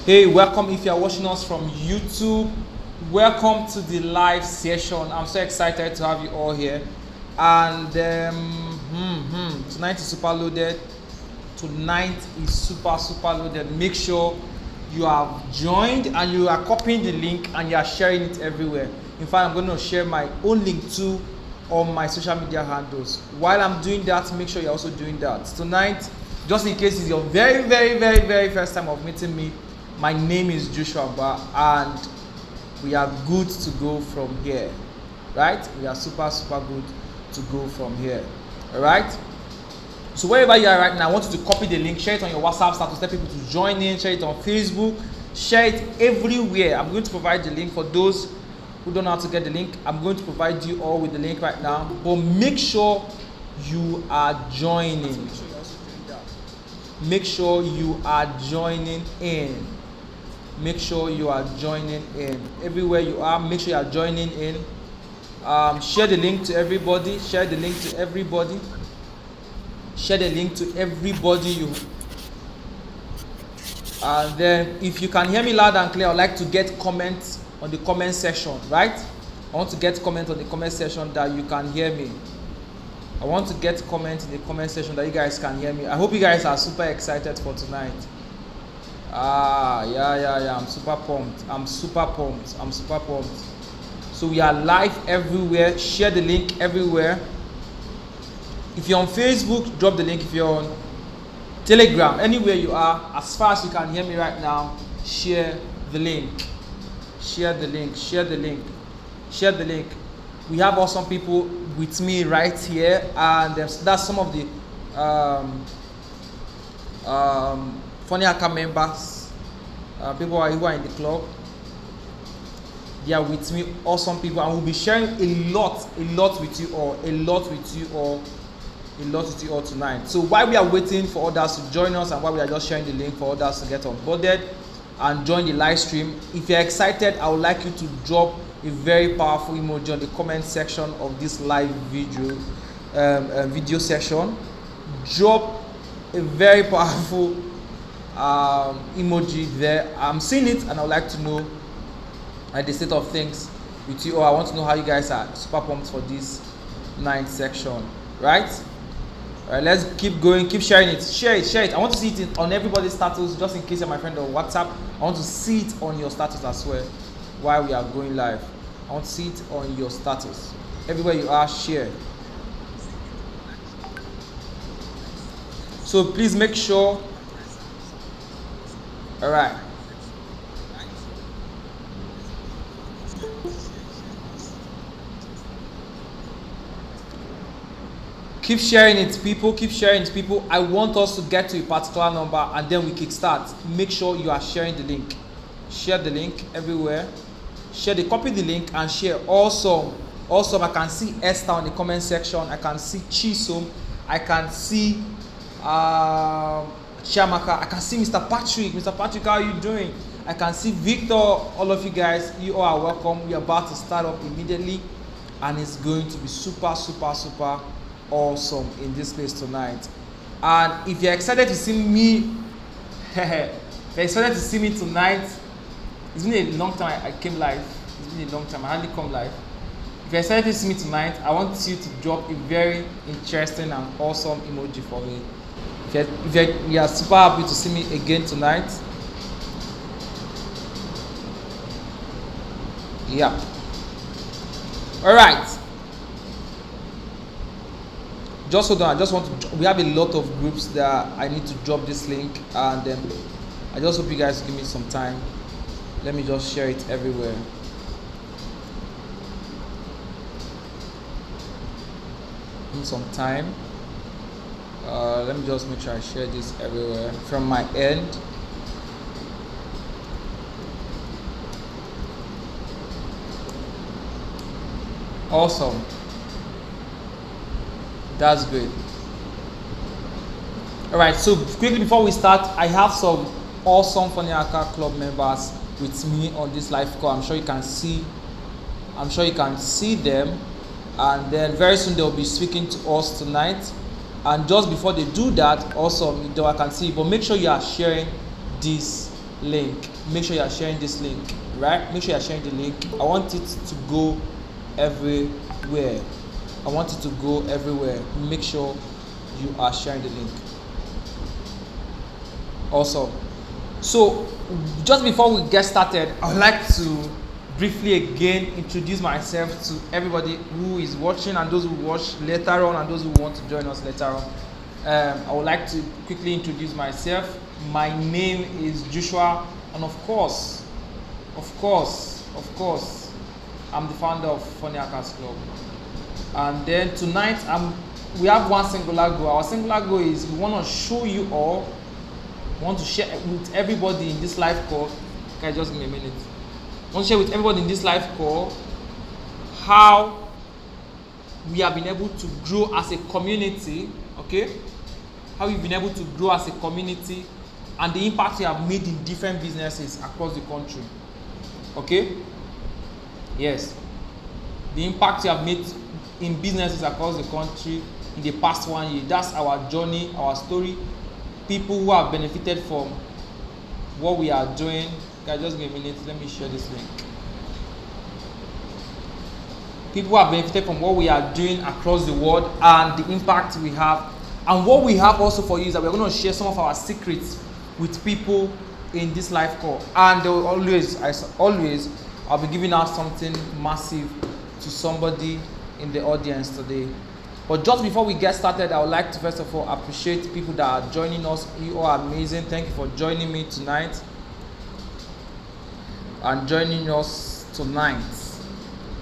Hey, welcome if you are watching us from YouTube. Welcome to the live session. I'm so excited to have you all here. And tonight is super loaded. Tonight is super loaded. Make sure you have joined and you are copying the link and you are sharing it everywhere. In fact, I'm going to share my own link too on my social media handles. While I'm doing that, make sure you're also doing that. Tonight, just in case it's your very first time of meeting me, my name is Joshua and we are good to go from here. Right? We are super good to go from here. Alright? So wherever you are right now, I want you to copy the link, share it on your WhatsApp status, tell people to join in, share it on Facebook, share it everywhere. I'm going to provide the link for those who don't know how to get the link. I'm going to provide you all with the link right now, but make sure you are joining. Make sure you are joining in. Make sure you are joining in. Everywhere you are, make sure you are joining in. Share the link to everybody. Share the link to everybody. Share the link to everybody. And then if you can hear me loud and clear, I'd like to get comments on the comment section, right? I want to get comments on the comment section that you can hear me. I want to get comments in the comment section that you guys can hear me. I hope you guys are super excited for tonight. Yeah. I'm super pumped. So we are live everywhere. Share the link everywhere. If you're on Facebook, drop the link. If you're on Telegram, anywhere you are, as far as you can hear me right now, share the link. Share the link. We have awesome people with me right here, and that's some of the Funnelhackers members, people who are in the club. They are with me, awesome people, and we'll be sharing a lot with you all tonight. So while we are waiting for others to join us, and while we are just sharing the link for others to get onboarded and join the live stream, if you're excited, I would like you to drop a very powerful emoji on the comment section of this live video session. Drop a very powerful emoji there. I'm seeing it, and I would like to know the state of things with you. I want to know how you guys are super pumped for this 9th section, right? All right, let's keep going, keep sharing it. Share it. I want to see it on everybody's status, just in case you're my friend on WhatsApp. I want to see it on your status as well while we are going live. I want to see it on your status. Everywhere you are, share. So please make sure. All right. Keep sharing it, people. I want us to get to a particular number and then we kickstart. Make sure you are sharing the link. Share the link everywhere. Copy the link and share. Also, I can see Esther on the comment section. I can see Chisom. I can see Chiamaka. I can see Mr. Patrick. Mr. Patrick, how are you doing? I can see Victor. All of you guys, you all are welcome. We are about to start up immediately, and it's going to be super awesome in this place tonight. And if you're excited to see me, tonight, it's been a long time I came live. It's been a long time. I hardly come live. If you're excited to see me tonight, I want you to drop a very interesting and awesome emoji for me. If you are super happy to see me again tonight. Yeah. All right. Just hold on. We have a lot of groups that I need to drop this link, and then I just hope you guys give me some time. Let me just share it everywhere. Give me some time. Let me just make sure I share this everywhere from my end. Awesome. That's great. All right, so quickly before we start, I have some awesome Funnelhackers.club members with me on this live call. I'm sure you can see them, and then very soon they'll be speaking to us tonight. And just before they do that, also though I can see, but make sure you are sharing this link. Make sure you are sharing this link, right? Make sure you are sharing the link. I want it to go everywhere. I want it to go everywhere. Make sure you are sharing the link. Awesome. So just before we get started, I would like to briefly again introduce myself to everybody who is watching and those who watch later on and those who want to join us later on. I would like to quickly introduce myself. My name is Joshua, and of course, I'm the founder of Funnelhackers.club. And then tonight, we have one singular goal. Our singular goal is we want to show you all, we want to share with everybody in this live call. Okay, just give me a minute. I want to share with everybody in this live call how we have been able to grow as a community, okay? How we've been able to grow as a community and the impact we have made in different businesses across the country, okay? Yes. The impact we have made in businesses across the country in the past 1 year. That's our journey, our story. People who have benefited from what we are doing. Guys, just give me a minute. Let me share this link. People who have benefited from what we are doing across the world and the impact we have. And what we have also for you is that we're going to share some of our secrets with people in this live call. And they will always, I'll be giving out something massive to somebody in the audience today. But just before we get started, I would like to first of all appreciate people that are joining us. You are amazing. Thank you for joining me tonight and joining us tonight.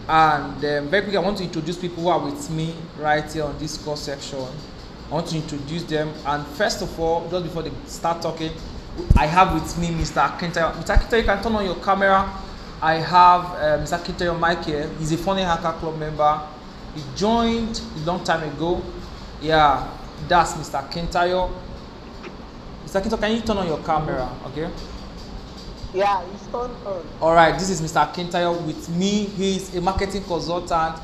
And very quickly, I want to introduce people who are with me right here on this course section. I want to introduce them. And first of all, just before they start talking, I have with me Mr. Akintayo. Mr. Akintayo, you can turn on your camera. I have Mr. Akintayo Mike here. He's a Funnelhackers.club member. He joined a long time ago. Yeah, that's Mr. Akintayo. Mr. Akintayo, can you turn on your camera? Okay. Yeah, it's turned on. All right, this is Mr. Akintayo with me. He's a marketing consultant,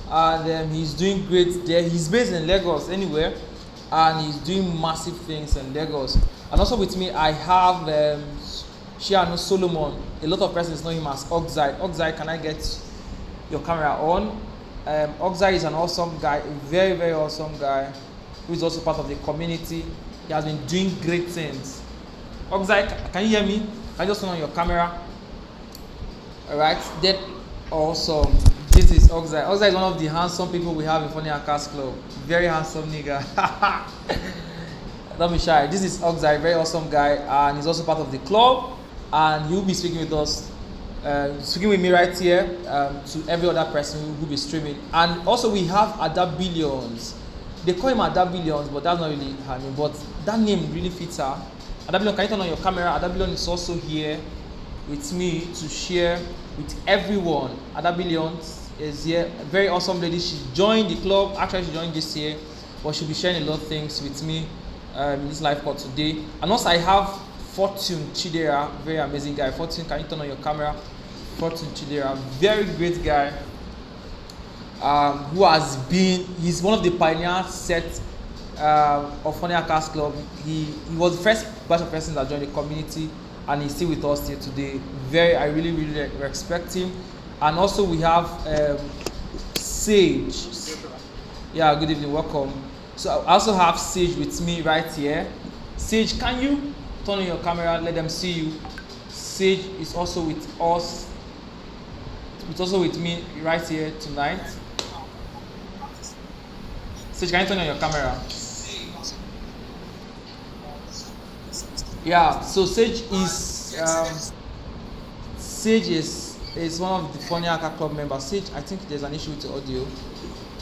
and he's doing great there. He's based in Lagos anyway, and he's doing massive things in Lagos. And also with me, I have Shiano Solomon. A lot of persons know him as Oxide. Oxide, can I get your camera on? Oxide is an awesome guy, a very, very awesome guy, who is also part of the community. He has been doing great things. Oxide, can you hear me? Can you just turn on your camera? Alright, that awesome. This is Oxide. Oxide is one of the handsome people we have in Funnelhackers.club. Very handsome nigga. Don't be shy. This is Oxide, very awesome guy, and he's also part of the club. And he'll be speaking with us, speaking with me right here, to every other person who will be streaming. And also we have Adabillions. They call him Adabillions, but that's not really her name. But that name really fits her. Adabillion, can you turn on your camera? Adabillion is also here with me to share with everyone. Adabillion is here, a very awesome lady. She joined the club. Actually, she joined this year, but she'll be sharing a lot of things with me in this live call today. And also, I have Fortune Chidera, very amazing guy. Fortune, can you turn on your camera? Fortune Chidera, very great guy, who has been, he's one of the pioneer set of Funnelhackers.club. He was the first batch of persons that joined the community, and he's still with us here today. I really respect him. And also we have Sage. Yeah, good evening, welcome. So I also have Sage with me right here. Sage, can you turn on your camera? Let them see you. Sage is also with us. It's also with me right here tonight. Sage, can you turn on your camera? Yeah, so Sage is one of the Funnelhackers.club members. Sage, I think there's an issue with the audio.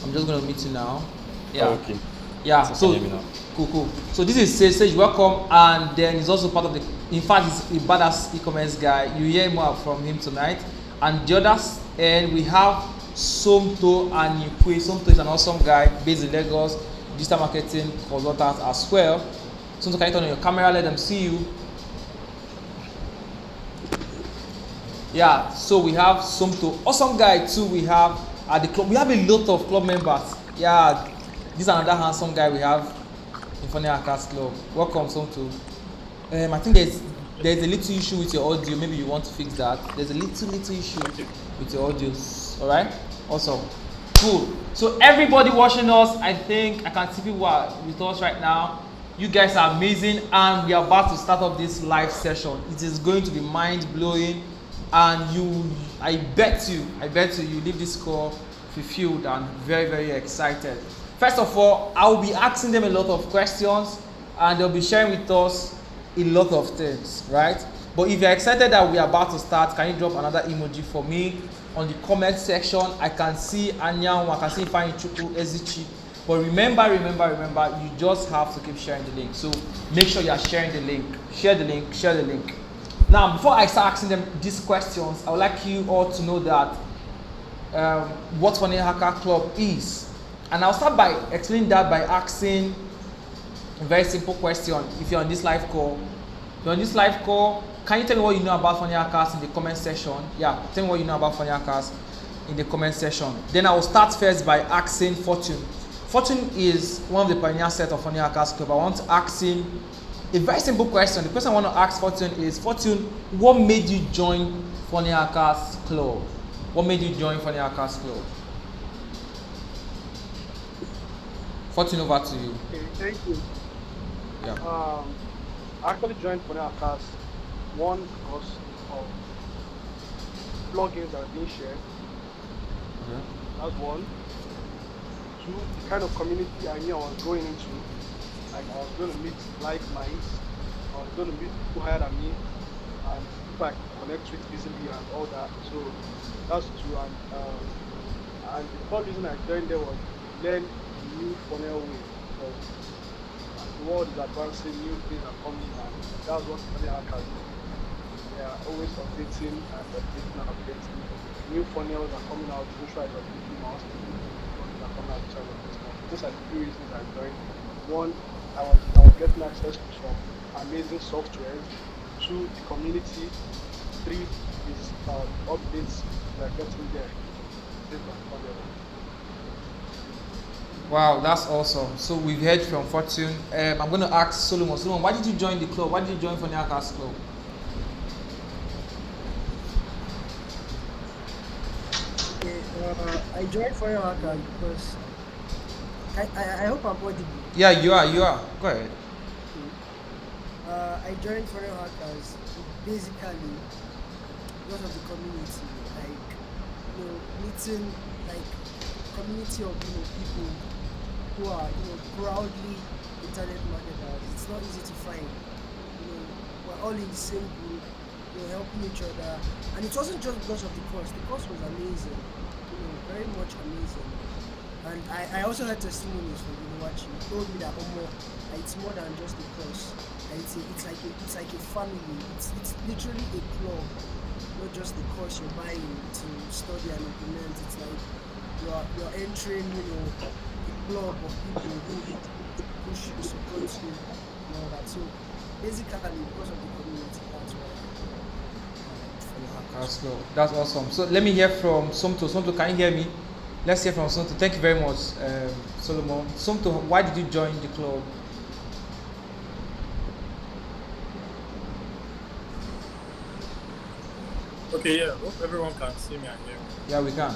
I'm just gonna meet you now. Yeah. Oh, okay. Yeah. So cool. So this is Sage. Sage, welcome. And then he's also part of the. In fact, he's a badass e-commerce guy. You hear more from him tonight. And the others, and we have Somto and Yukwe. Somto is an awesome guy based in Lagos, digital marketing consultant as well. Somto, can you turn on your camera? Let them see you. Yeah, so we have Somto, awesome guy too. We have at the club. We have a lot of club members. Yeah, this is another handsome guy we have in Funnelhackers.club. Welcome, Somto. I think there's there's a little issue with your audio. Maybe you want to fix that. There's a little issue with your audio. All right. Awesome. Cool. So everybody watching us, I think I can see people are with us right now. You guys are amazing, and we are about to start off this live session. It is going to be mind blowing, and I bet you leave this call fulfilled and very, very excited. First of all, I will be asking them a lot of questions, and they'll be sharing with us a lot of things, right? But if you're excited that we are about to start, can you drop another emoji for me on the comment section? I can see Anyanwu, I can see Ifeanyichukwu, Ezichi. But remember, you just have to keep sharing the link. So make sure you are sharing the link. Share the link. Now, before I start asking them these questions, I would like you all to know that what Funnelhackers.club is. And I'll start by explaining that by asking a very simple question. If you're on this live call, can you tell me what you know about Funnelhackers in the comment section? Yeah, tell me what you know about Funnelhackers in the comment section. Then I will start first by asking Fortune. Fortune is one of the pioneer set of Funnelhackers.club. I want to ask him a very simple question. The question I want to ask Fortune is, Fortune, what made you join Funnelhackers.club? What made you join Funnelhackers.club? Fortune, over to you. Okay, thank you. Yeah. I actually joined Funnelhackers one because of plugins that are being shared. Okay. That's one. Two, the kind of community I knew I was going into. Like I was going to meet like minds. I was going to meet people higher than me, and people I could connect with easily and all that. So that's two. And the third reason I joined there was to learn a new funnel way. Because the world is advancing, new things are coming, and that's what Funnelhackers do. They are always updating and updating. New funnels are coming out, Joshua is updating us, new funnels are coming out, Joshua is updating us. Those are the three reasons I joined. One, I was getting access to some amazing software. Two, the community. Three is updates that are getting there. Wow, that's awesome. So we've heard from Fortune. I'm going to ask Solomon. Solomon, why did you join the club? Why did you join Funnelhackers.club? Okay, I joined Funnelhackers because I hope I'm audible. Yeah, you are. Go ahead. I joined Funnelhackers basically because of the community, meeting community of people who are proudly internet marketers. It's not easy to find. We're all in the same group, helping each other, and it wasn't just because of the course. The course was amazing, very much amazing. And I also had testimonies from watching. He told me that it's more than just a course. It's like a family. It's literally a club, not just the course you're buying to study and implement. It's like you're entering, a club of people who push you, support you, and all that. So basically, because of the community, that's why. That's awesome. So let me hear from Somto. Somto, can you hear me? Let's hear from Somto. Thank you very much, Solomon. Somto, why did you join the club? Okay, yeah, hope everyone can see me and hear me. Yeah, we can.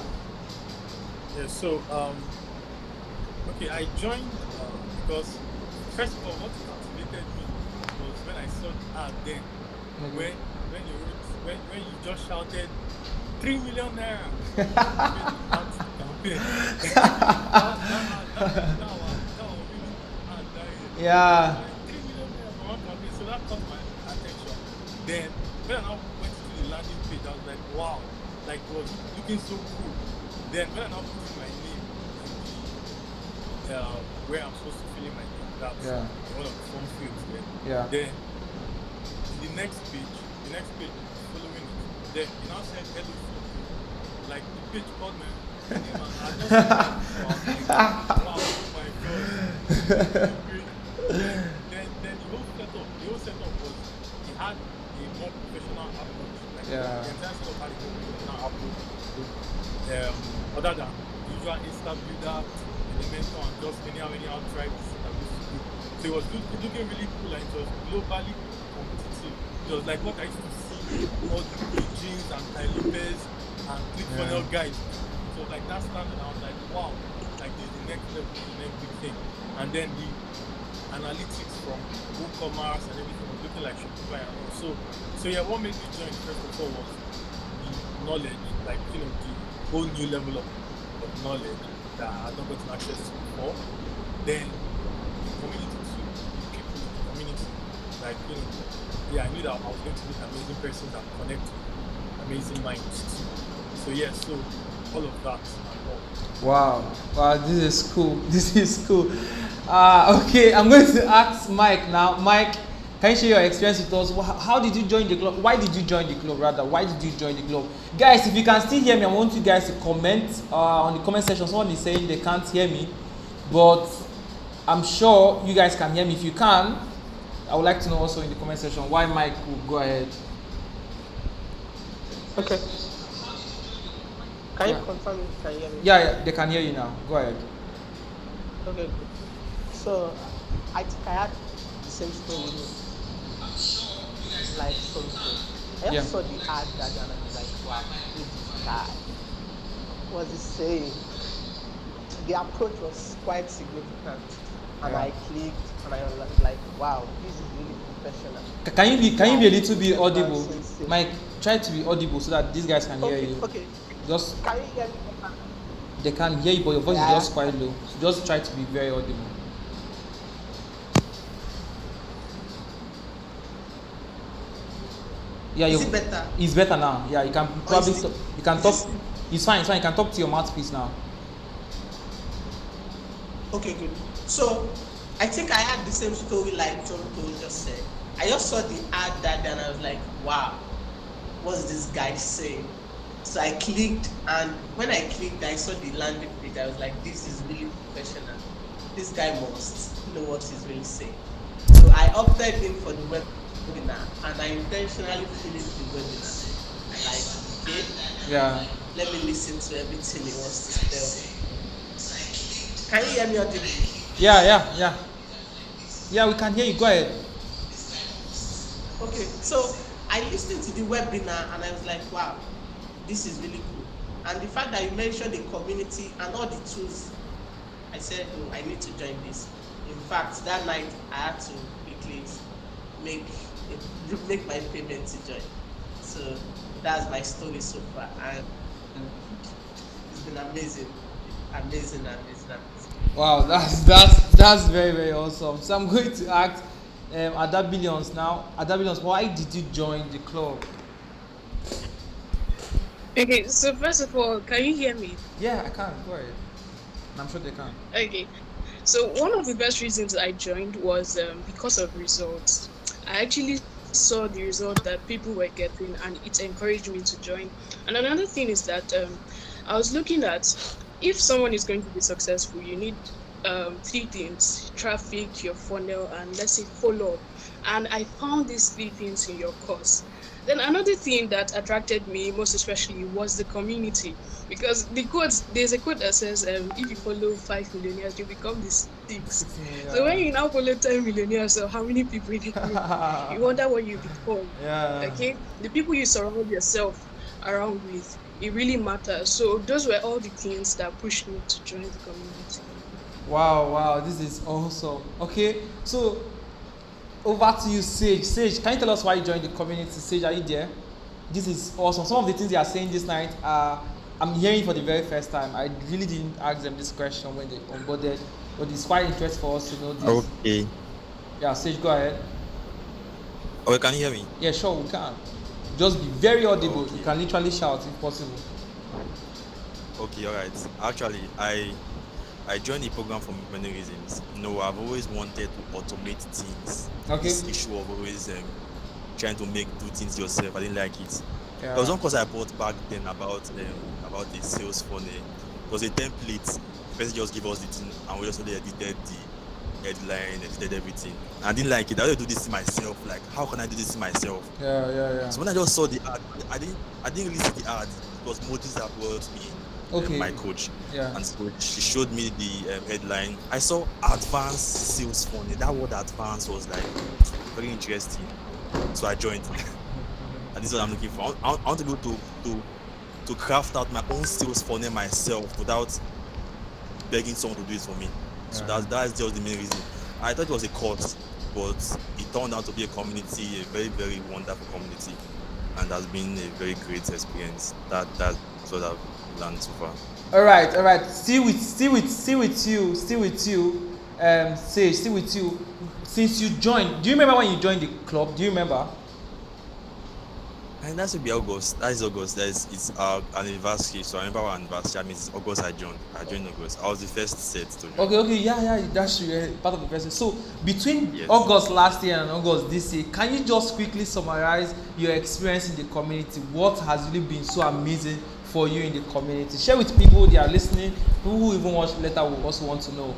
Yeah, so, okay, I joined because, first of all, what motivated me was when I saw the ad then, when you just shouted, 3 million naira. Yeah. 3 million naira for one campaign, so that caught my attention. Then, when I now went to the landing page, I was like, wow, like it was looking so cool. Then when I now put in my name and where I'm supposed to fill in my name, that's one of the form fields there. Yeah. Then the next page following it, then it now said hello photo. Like the page called my name and I just said, wow, oh my god. Then the whole setup was he had a more professional approach. Like the entire setup had a more professional approach. Other than usual Insta builder, Elementor, and just anyhow try to do. So it was looking really cool, and it was globally competitive. It was like what I used to see all the Beijings and Tailibes and ClickFunnels Yeah. guys do. So like that standard, I was like, wow, like this is the next level, this is the next big thing. And then the analytics from WooCommerce and everything was looking like Shopify and all. So yeah, what made me join first of all was the knowledge, like the whole new level of knowledge that I had not gotten access to before. Then the community too, the people in the community, like yeah, I knew that I was going to meet amazing persons and connect with amazing minds too. So yeah, so all of that and all. Wow, this is cool. This is cool. Okay, I'm going to ask Mike now. Mike, can you share your experience with us? How did you join the club? Why did you join the club, rather? Why did you join the club? Guys, if you can still hear me, I want you guys to comment on the comment section. Someone is saying they can't hear me, but I'm sure you guys can hear me. If you can, I would like to know also in the comment section why Mike will go ahead. Okay. Can Yeah. you confirm if you can hear me? Yeah, they can hear you now. Go ahead. Okay, good. So I think I had the same story with you, like something. I Yeah. just saw the ad that day and I was like, wow, who is this guy? What's he saying? The approach was quite significant. And Yeah. I clicked and I was like, wow, this is really professional. Can you be a little bit Yeah, audible? nonsense. Mike, try to be audible so that these guys can hear Okay, you. okay. Just Can you hear me? they can hear you, but your voice is Yeah. just quite low. So just try to be very audible. Yeah, Is it better? it's better now. Yeah, you can probably is it- you can is talk. it- It's fine. It's fine. You can talk to your mouthpiece now. Okay, good. So I think I had the same story like John Cole just said. I just saw the ad that day and I was like, wow, what's this guy saying? So I clicked, and when I clicked, I saw the landing page. I was like, this is really professional. This guy must know what he's really saying. So I opted in for the webinar, and I intentionally finished the webinar. Like, okay, Yeah. let me listen to everything he wants to tell me. Can you hear me audibly? Yeah. Yeah, we can hear you. Go ahead. Okay, so I listened to the webinar and I was like, wow, this is really cool. And the fact that you mentioned the community and all the tools, I said, oh, I need to join this. In fact, that night I had to quickly make my payment to join. So that's my story so far, and it's been amazing. Wow, that's very awesome. So I'm going to ask Ada Billions now. Ada Billions, why did you join the club? Okay, so first of all, can you hear me? Yeah, I can. Go ahead. And I'm sure they can. Okay, so one of the best reasons I joined was because of results. I actually saw the result that people were getting, and it encouraged me to join. And another thing is that I was looking at, if someone is going to be successful, you need three things: traffic, your funnel, and let's say follow up. And I found these three things in your course. Then another thing that attracted me most especially was the community, because there's a quote that says, if you follow 5 millionaires, you become the six. So when you now follow 10 millionaires, so how many people in the group, you wonder what you become. Yeah. Okay, the people you surround yourself around with, it really matters. So those were all the things that pushed me to join the community. Wow, this is awesome. Okay, so over to you, Sage. Sage, can you tell us why you joined the community? Sage, are you there? This is awesome. Some of the things they are saying this night I'm hearing for the very first time. I really didn't ask them this question when they onboarded, but it's quite interesting for us to know this. Okay. Yeah, Sage, go ahead. Oh, can you hear me? Yeah, sure, we can. Just be very audible. Okay. You can literally shout if possible. Okay, all right. Actually, I joined the program for many reasons. No, I've always wanted to automate things. Okay. This issue of always trying to do things yourself, I didn't like it. Yeah. There was one course I bought back then about the sales funnel. It was a template. The person just gave us the thing, and we just only edited the headline, edited everything. And I didn't like it. I wanted to do this myself. Like, how can I do this myself? Yeah. So when I just saw the ad, I didn't really see the ad. It was Moses that brought me, Okay. my coach. Yeah. And so she showed me the headline. I saw advanced sales funnel. That word advanced was like very interesting. So I joined. And this is what I'm looking for. I want to be able to craft out my own sales funnel myself without begging someone to do it for me. So that's just the main reason. I thought it was a course, but it turned out to be a community, a very, very wonderful community, and has been a very great experience. That's what I've learned so far. All right. Still with you. Sage, still with you. Since you joined, do you remember when you joined the club? Do you remember? And that should be August. That is August. It's our anniversary. So I remember our anniversary. I mean, it's August. I joined August. I was the first set to join. Okay, yeah, that's true. You're part of the person. So between Yes. August last year and August this year, can you just quickly summarize your experience in the community? What has really been so amazing for you in the community? Share with people that are listening, people who even watch later will also want to know.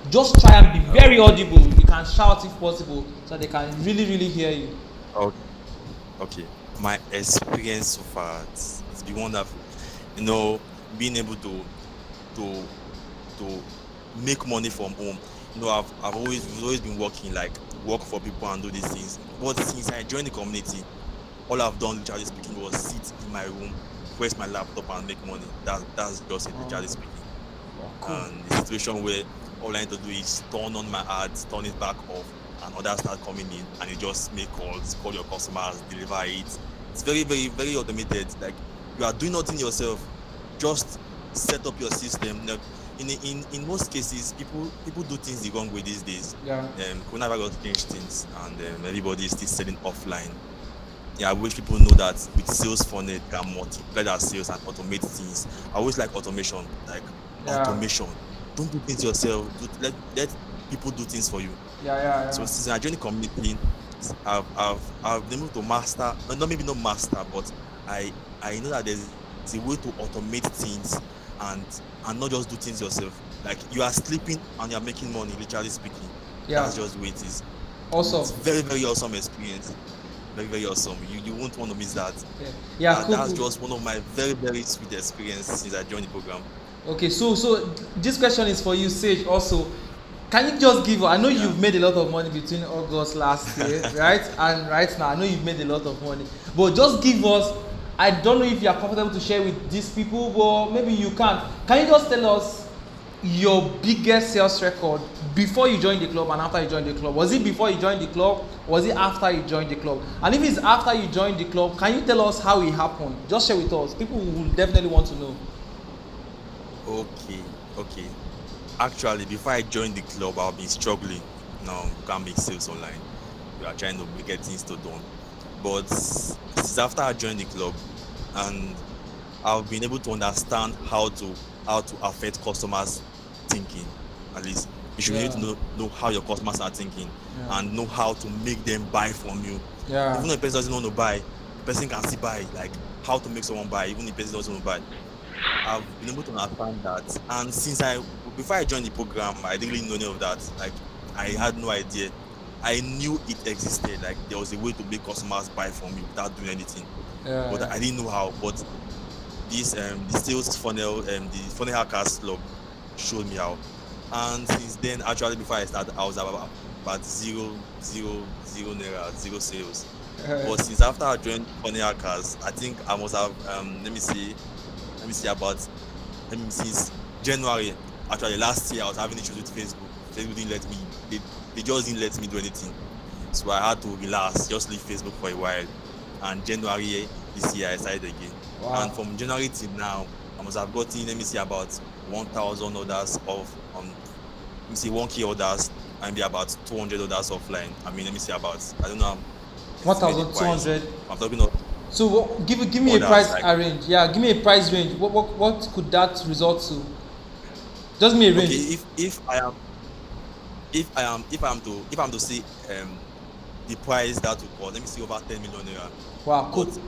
Just try and be very audible. You can shout if possible, so they can really, really hear you. Okay. My experience so far, it's been wonderful. You know, being able to to make money from home. You know, I've always been work for people and do these things. But since I joined the community, all I've done, literally speaking, was sit in my room, press my laptop and make money. That's just it, literally speaking. Cool. And the situation where all I need to do is turn on my ads, turn it back off, and others start coming in, and you just make calls, call your customers, deliver it. It's very, very, very automated. Like, you are doing nothing yourself. Just set up your system. Now, in most cases, people do things the wrong way these days. Yeah. Coronavirus changed things, and everybody is still selling offline. Yeah, I wish people know that with sales funnel, they can multiply their sales and automate things. I always like automation. Yeah. Automation. Don't do things yourself. Let people do things for you. Yeah. So since I joined the community, I've been able to master, maybe not master, but I know that there's a way to automate things and not just do things yourself. Like, you are sleeping and you're making money, literally speaking. Yeah. That's just the way it is. Awesome. It's very, very awesome experience. Very, very awesome. You won't want to miss that. Yeah. Cool. That's just one of my very, very sweet experiences since I joined the program. Okay, so this question is for you, Sage. Also, can you just give? I know you've made a lot of money between August last year, right, and right now. I know you've made a lot of money, but just give us. I don't know if you are comfortable to share with these people, but maybe you can't. Can you just tell us your biggest sales record before you joined the club and after you joined the club? Was it before you joined the club? Was it after you joined the club? And if it's after you joined the club, can you tell us how it happened? Just share with us. People will definitely want to know. Okay. Actually, before I joined the club, I've been struggling. No, you can't make sales online. We are trying to get things to done. But since after I joined the club, and I've been able to understand how to affect customers' thinking. At least you should need to know how your customers are thinking and know how to make them buy from you. Yeah. Even if the person doesn't want to buy, the person can still buy. Like, how to make someone buy, even if the person doesn't want to buy. I've been able to understand that. And before I joined the program, I didn't really know any of that. Like, I had no idea. I knew it existed. Like, there was a way to make customers buy from you without doing anything. But I didn't know how. But this the sales funnel, the Funnelhackers.club showed me how. And since then, actually, before I started, I was about zero naira, zero sales. But since after I joined Funnelhackers, I think I must have since January. Actually, last year I was having issues with Facebook. Facebook didn't let me. They just didn't let me do anything. So I had to relax, just leave Facebook for a while. And January this year I started again. Wow. And from January till now, I must have gotten about 1,000 orders of 1K orders, and about 200 orders offline. I don't know. 1,200. I'm talking of. So give me orders, a price like, range. Yeah, give me a price range. What could that result to? Just give me a range. Okay, if I'm to say the price that would cost, let me see, over 10 million naira. Wow, cool. But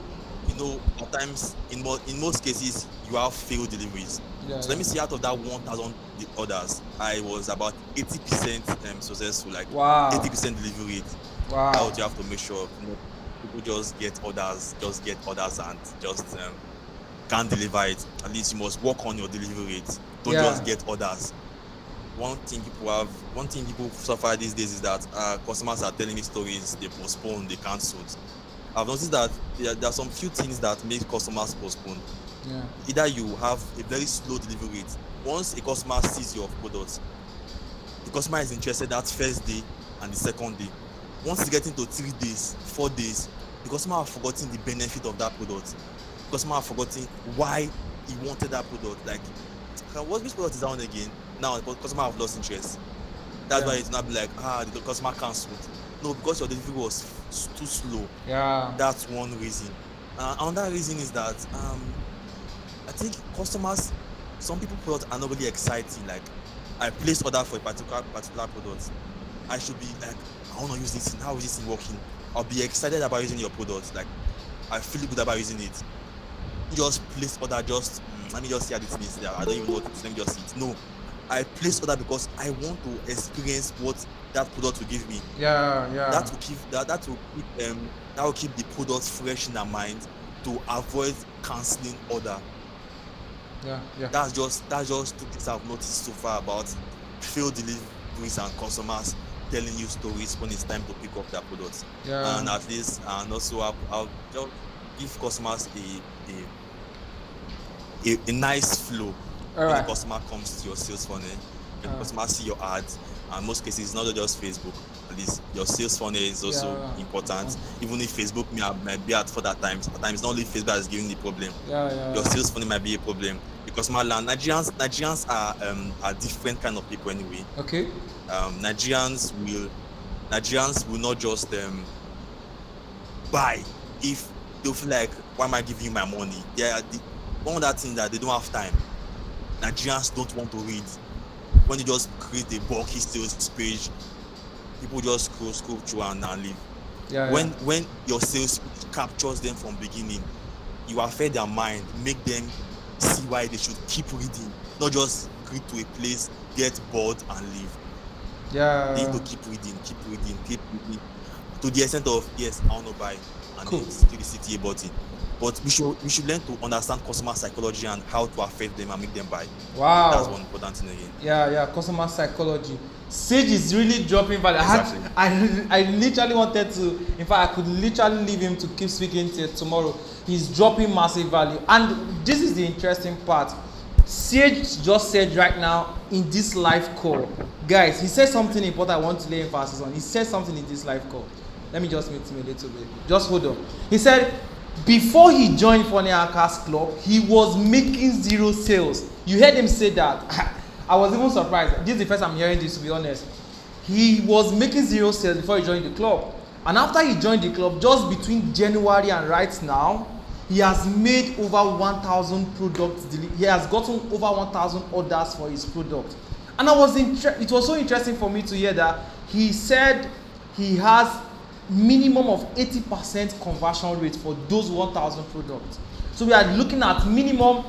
at times, in most cases, you have failed deliveries. So let me see, out of that 1,000 orders, I was about 80% successful, like 80% delivery rate. Wow. That's what you have to make sure. People just get orders and just can't deliver it. At least you must work on your delivery rate. Don't just get orders. one thing people suffer these days is that customers are telling me stories, they postpone, they cancelled. I've noticed that there are some few things that make customers postpone. Yeah. Either you have a very slow delivery rate. Once a customer sees your product, the customer is interested that first day and the second day. Once it's getting to 3 days, 4 days, the customer have forgotten the benefit of that product. The customer have forgotten why he wanted that product. Like, which product is that one again? Now the customer have lost interest. That's why it's not be like, the customer cancelled. No, because your delivery was too slow. Yeah. That's one reason. Another reason is that I think customers, some people products are not really exciting. Like, I placed order for a particular product. I should be like, I want to use this thing. How is this thing working? I'll be excited about using your product. Like, I feel good about using it. You just place order, let me just see how this means there. I don't even know what it is. Let me just see it. No, I place order because I want to experience what that product will give me. Yeah. That will keep the product fresh in their mind to avoid cancelling order. Yeah. That's just two things I've noticed so far about failed deliveries and customers telling you stories when it's time to pick up their products. Yeah. And at least, and also I'll just give customers a nice flow All when the right. customer comes to your sales funnel. When the customer see your ads, and most cases it's not just Facebook. At least your sales funnel is also important. Even if Facebook might be at further times, at times not only Facebook that is giving the problem. Your sales funnel might be a problem. Because Nigerians are different kind of people anyway. Okay. Nigerians will not just buy if they feel like, why am I giving you my money? One of that thing that they don't have time. Nigerians don't want to read. When you just create a bulky sales page, people just scroll through and leave. When your sales captures them from beginning, you affect their mind, make them see why they should keep reading, not just read to a place, get bored and leave. They need to keep reading, to the extent of, yes, I want to buy, and Cool. then still the CTA button. But we should learn to understand customer psychology and how to affect them and make them buy. Wow. That's one important thing again. Yeah, customer psychology. Sage is really dropping value. Exactly. I literally wanted to, in fact, I could literally leave him to keep speaking till tomorrow. He's dropping massive value. And this is the interesting part. Sage just said right now in this live call, guys, he said something important I want to lay emphasis on. He said something in this live call. Let me just mute him a little bit. Just hold on. He said, before he joined Funnelhackers.club, he was making 0 sales. You heard him say that. I was even surprised. This is the first I'm hearing this, to be honest. He was making 0 sales before he joined the club. And after he joined the club, just between January and right now, he has made over 1,000 products. He has gotten over 1,000 orders for his product. And it was so interesting for me to hear that he said he has minimum of 80% conversion rate for those 1,000 products. So we are looking at minimum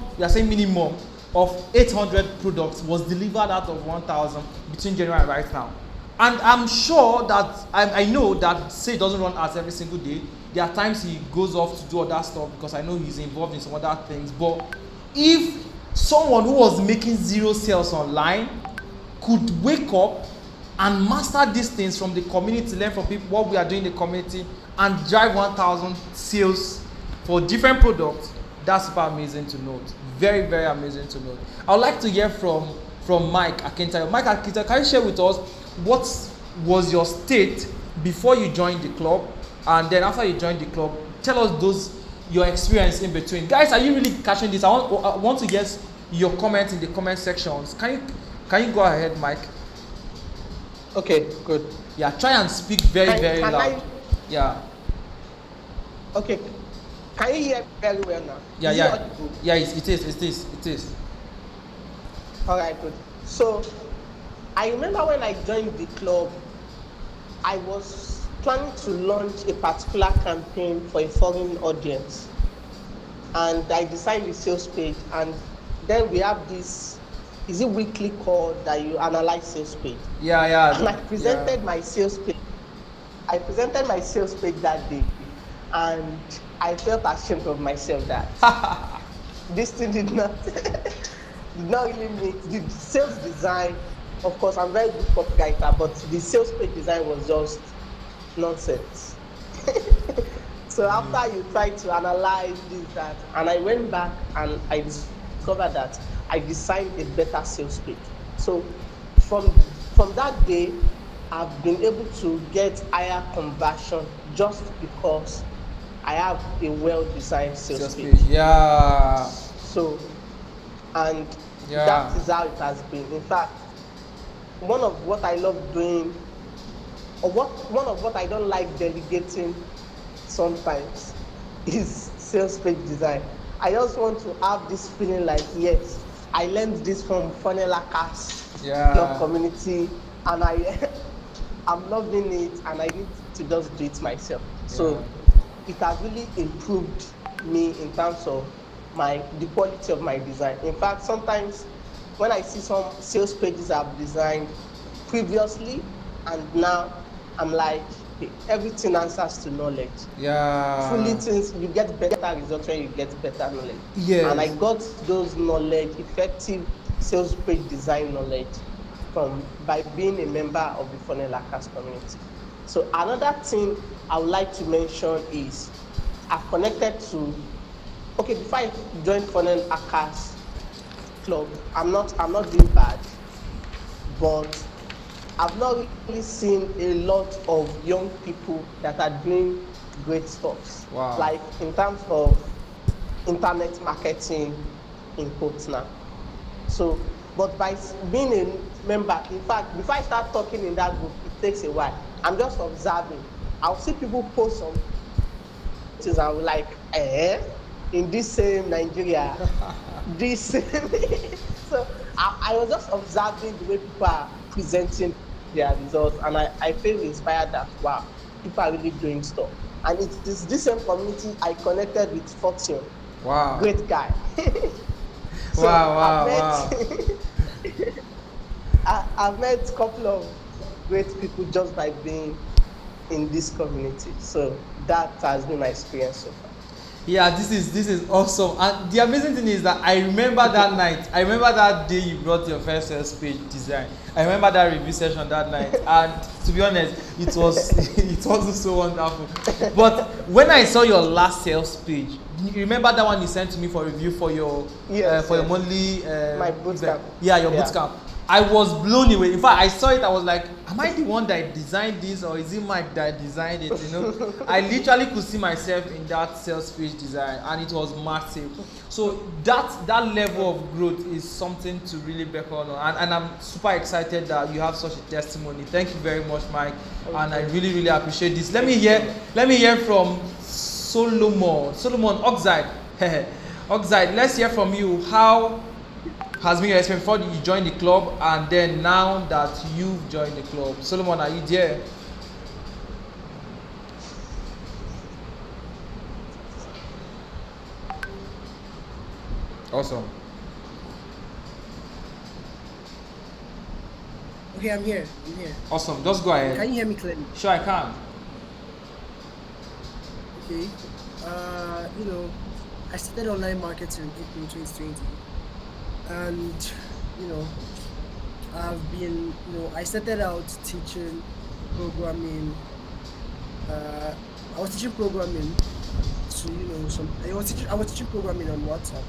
of 800 products was delivered out of 1,000 between January and right now. And I'm sure that I know that Sage doesn't run ads every single day. There are times he goes off to do other stuff because I know he's involved in some other things. But if someone who was making 0 sales online could wake up and master these things from the community, learn from people what we are doing in the community, and drive 1,000 sales for different products, that's super amazing to note. Very, very amazing to note. I would like to hear from Mike Akintayo. Mike Akintayo, can you share with us what was your state before you joined the club, and then after you joined the club? Tell us your experience in between. Guys, are you really catching this? I want to get your comments in the comment sections. Can you go ahead, Mike? Okay, good. Yeah, try and speak very loud. Yeah. Okay. Can you hear very well now? Yeah, it is. All right, good. So, I remember when I joined the club, I was planning to launch a particular campaign for a foreign audience. And I designed the sales page, and then we have this, is it weekly call that you analyze sales page? Yeah. And I presented my sales page. I presented my sales page that day, and I felt ashamed of myself that this thing did not really make the sales design Of course, I'm very good copywriter, but the sales page design was just nonsense. So after you try to analyze this, that, and I went back and I discovered that I designed a better sales page. So from that day, I've been able to get higher conversion just because I have a well-designed sales Sales page. page. Yeah. So, and that Yeah. is how it has been. In fact, one of what I love doing, or one of what I don't like delegating sometimes, is sales page design. I just want to have this feeling like, yes, I learned this from Funnelhackers.club Yeah. community, and I'm loving it, and I need to just do it myself. Yeah. So it has really improved me in terms of the quality of my design. In fact, sometimes when I see some sales pages I've designed previously and now, I'm like, hey, everything answers to knowledge. Truly, Yeah. things you get better results when you get better knowledge. And I Yes. got those knowledge, effective sales page design knowledge, from by being a member of the Funnel Hackers community. So another thing I would like to mention is I've connected to, okay, before I joined Funnel Hackers Club, I'm not doing bad, but I've not really seen a lot of young people that are doing great stuffs, Wow. like in terms of internet marketing in quotes now. So, but by being a member, in fact, before I start talking in that group, it takes a while. I'm just observing. I'll see people post some things and I'm like, in this same Nigeria, this same. So I was just observing the way people are presenting their results, and I feel inspired that wow, people are really doing stuff. And it is this same community I connected with Fortune, great Wow. guy. So I've Wow. met Wow. Wow. I've met a couple of great people just by being in this community. So that has been my experience so far. Yeah, this is awesome. And the amazing thing is that I remember that night. I remember that day you brought your first sales page design. I remember that review session that night. And to be honest, it was it wasn't so wonderful. But when I saw your last sales page, you remember that one you sent to me for review Yes, for your yes. monthly My boot event. camp. Yeah, your boot Yeah. camp. I was blown away. In fact, I saw it. I was like, "Am I the one that designed this, or is it Mike that designed it?" You know, I literally could see myself in that sales page design, and it was massive. So that level of growth is something to really beckon on, and I'm super excited that you have such a testimony. Thank you very much, Mike, and I really appreciate this. Let me hear from Solomon Oxide. Oxide, let's hear from you. How has been your experience before you joined the club, and then now that you've joined the club? Solomon, are you there? Awesome. Okay, I'm here. I'm here. Awesome. Just go ahead. Can you hear me clearly? Sure, I can. Okay. You know, I started online marketing in April 2020, and you know, I started out teaching programming. I was teaching programming to, I was teaching programming on WhatsApp.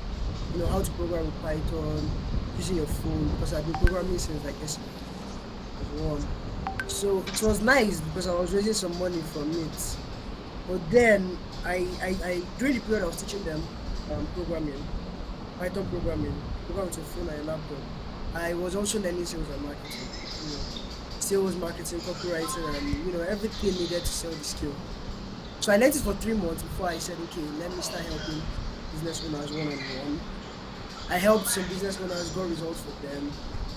You know, how to program with Python using your phone, because I've been programming since like S1. So it was nice because I was raising some money from it. But then I during the period I was teaching them programming, Python programming with your phone and your laptop, I was also learning sales and marketing. You know, sales, marketing, copywriting, and everything needed to sell the skill. So I learned it for 3 months before I said, okay, let me start helping business owners one on one. I helped some business owners, got results for them,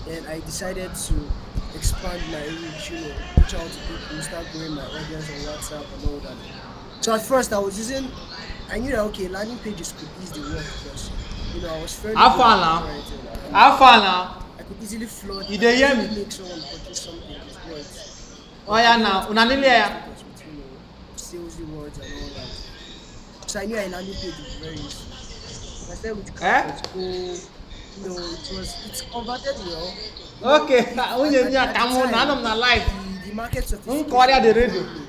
and I decided to expand my reach, reach out to people, start growing my audience on WhatsApp and all that. So at first I knew that okay, landing pages could ease the work because I was fairly How good far at now? copywriting, and How far now? I could easily flood, You I dey could hear easily me? make someone purchase something with words. Oh But I yeah, didn't want now. to Una keep nearly doing my here. status with salesy words and all that. So I knew a landing page would be very useful. So I started with Eh? Canva.co. It's converted well. Okay, if onye at, nya at the kamo na time anọ m na live. the market Nkọrịa sophistication the was radio. very low.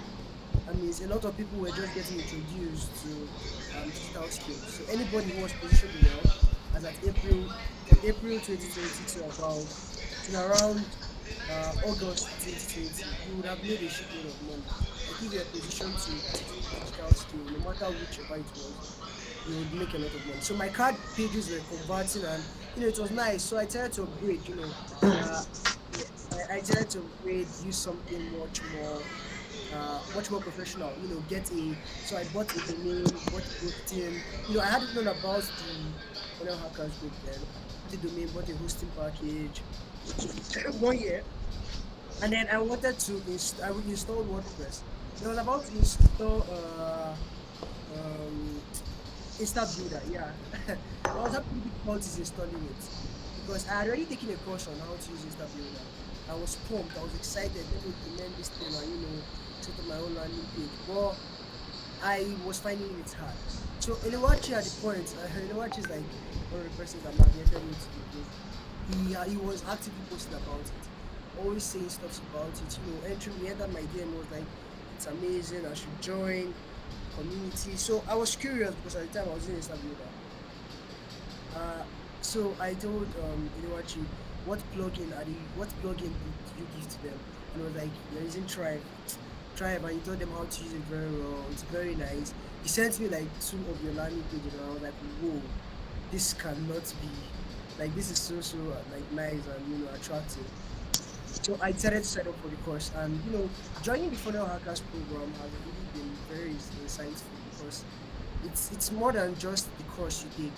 I mean, a lot of people were just getting introduced to digital skills. So anybody who was positioned well, as at April, from April 2020 to about to around August 2020, you would have made a shitload of money. Like if you're positioned to teach digital skill, no matter whichever it was, you would make a lot of money. So my card pages were converting, and it was nice. So I tried to upgrade. Uh, I tried to upgrade, use something much more professional. Get a so I bought a domain, bought hosting. I hadn't known about the Funnel Hackers group then. Bought a domain, bought a hosting package. 1 year, and then I wanted to I would install WordPress. I was about to install um Insta Builder, yeah. I was having difficulties installing it because I had already taken a course on how to use Insta Builder. I was pumped, I was excited, let me implement this thing and set up my own landing page. But I was finding it hard. So Elewachi at the point, Elewachi is like one of the persons that magneted me to the group. He was actively posting about it, always saying stuff about it. Entering he entered my DM was like, it's amazing, I should join community. So I was curious because at the time I was in Insta Builder. Uh, so I told Inuachi what plugin did you give to them? And I was like, you're using Tribe, and you told them how to use it very well. It's very nice. He sent me like two of your landing pages, and I was like, whoa, this cannot be like this is so like nice and attractive. So I decided to sign up for the course, and joining the Funnel Hackers program has really been very insightful because it's more than just the course you take.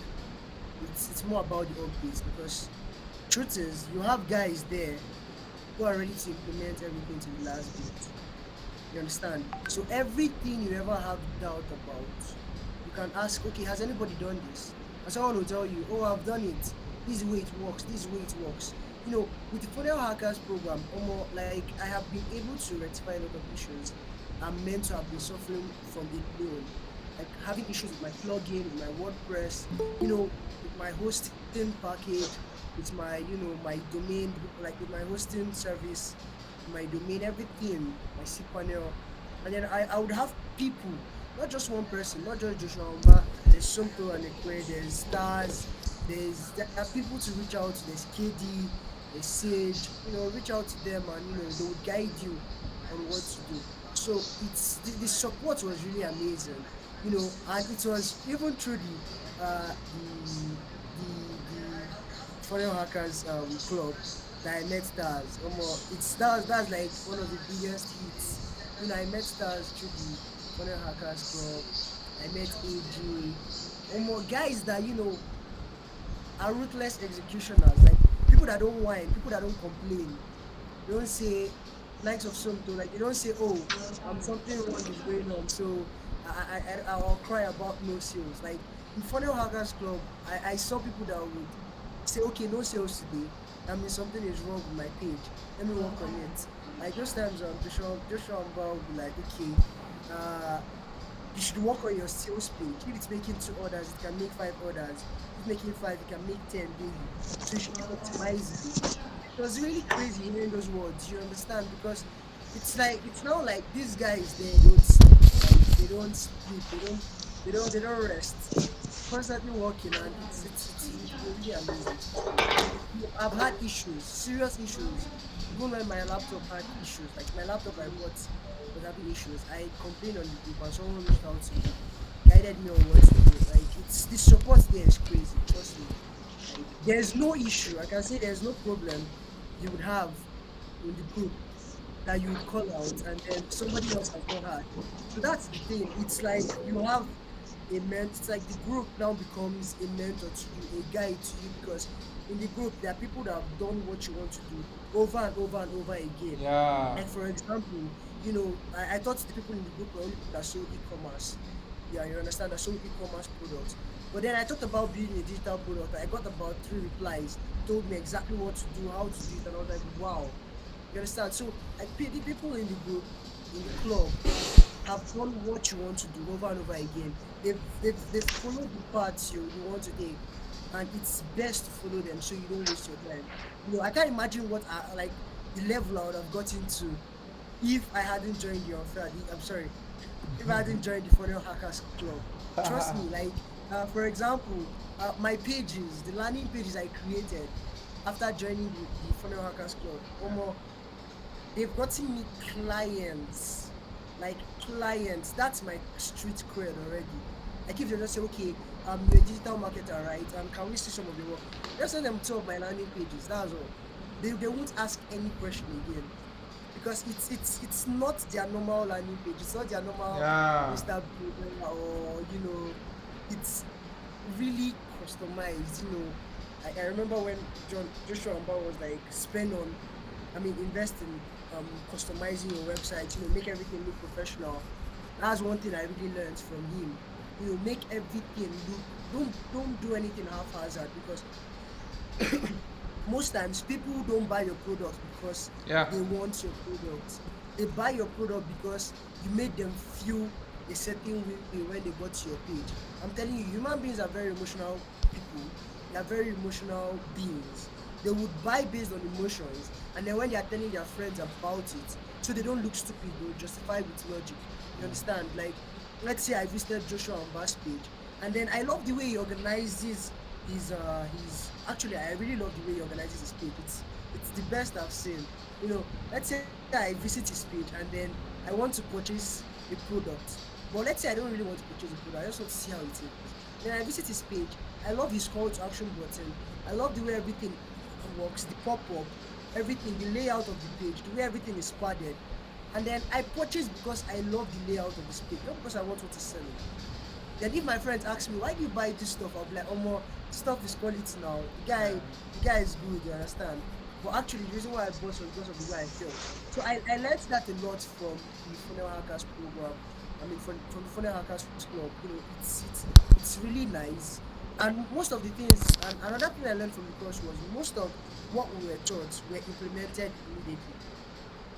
It's more about the updates because truth is you have guys there who are ready to implement everything to the last bit. You understand? So everything you ever have doubt about, you can ask, okay, has anybody done this? And someone will tell you, oh, I've done it. This is the way it works. This is the way it works. With the Funnel Hackers program, almost like I have been able to rectify a lot of issues I'm meant to have been suffering from it alone. Like having issues with my plugin, with my WordPress, with my hosting package, with my domain, like with my hosting service, my domain, everything, my cPanel. And then I would have people, not just one person, not just Joshua Omba, there's Somto and Ekwe, there's Stars, there are people to reach out to, there's KD, there's Sage, reach out to them and they would guide you on what to do. So the support was really amazing, and it was even through the Foreign Hackers club that I met Stars. That's like one of the biggest hits. I met Stars through the Foreign Hackers club. I met AJ. Guys that are ruthless executioners, like people that don't whine, people that don't complain. They don't say likes of something, like they don't say, oh, something wrong is going on, so I'll cry about no sales. Like in Funnel Hackers Club, I saw people that would say, okay, no sales today. That means something is wrong with my page. Let me work on it. Like those times, Joshua Amba would be like, okay, uh, you should work on your sales page. If it's making 2 orders, it can make 5 orders. If making 5, it can make 10 daily. So you should be optimizing. It was really crazy hearing those words. You understand? Because it's now like these guys they don't sleep, like they don't sleep, they don't rest. Constantly working, and it's really amazing to see. I've had issues, serious issues. Even when my laptop had issues, like my laptop I bought was having issues. I complained on the group and someone reached out to me, guided me on what to do. Like it's the support there is crazy, trust me. Like there's no issue. I can say there's no problem you would have in the group that you would call out and then somebody else has not had. So that's the thing. It's like you have it's like the group now becomes a mentor to you, a guide to you, because in the group there are people that have done what you want to do over and over and over again. Yeah. Like for example, I thought the people in the group were only people that sold e-commerce. Yeah, you understand, that sold e-commerce products. But then I thought about building a digital product. I got about 3 replies, told me exactly what to do, how to do it, and I was like, wow. You understand? So the people in the group, in the club, have done what you want to do over and over again. They've followed the paths you want to take. and it's best to follow them so you don't waste your time. I can't imagine what like the level I would have gotten to if I hadn't joined the unfair. I'm sorry, if I hadn't joined the Funnel Hackers Club. Trust me, like for example, my pages, the landing pages I created after joining the Funnel Hackers Club, they've gotten me clients, like clients. That's my street cred already. Like if they just say, okay, you're a digital marketer, right? Can we see some of your work? Just send them two of my landing pages. That's all. They won't ask any question again because it's not their normal landing page. It's not their normal Yeah. Mr. Builder or it's really customized. I remember when Joshua Amba was like spend on, I mean invest in customizing your website. Make everything look professional. That's one thing I really learned from him. Make everything look. Don't do anything haphazard because most times people don't buy your product because Yeah. they want your product. They buy your product because you made them feel a certain way when they got to your page. I'm telling you, human beings are very emotional people. They are very emotional beings. They would buy based on emotions, and then when they are telling their friends about it, so they don't look stupid, they'll justify with logic. You understand? Like, let's say I visited Joshua Amba's page, and then I love the way he organizes his actually I really love the way he organizes his page. It's the best I've seen. Let's say I visit his page and then I want to purchase a product. But let's say I don't really want to purchase a product, I just want to see how it is. Then I visit his page. I love his call to action button. I love the way everything works, the pop-up, everything, the layout of the page, the way everything is padded. And then I purchase because I love the layout of this page, not because I want what to sell it. Then if my friends ask me why do you buy this stuff, I'll be like, this stuff is quality now. The guy is good, you understand? But actually the reason why I bought was because of the way I felt. So I learned that a lot from the Funnel Hackers program. I mean from the Funnel Hackers Club. It's really nice. And most of the things and another thing I learned from the course was most of what we were taught were implemented immediately.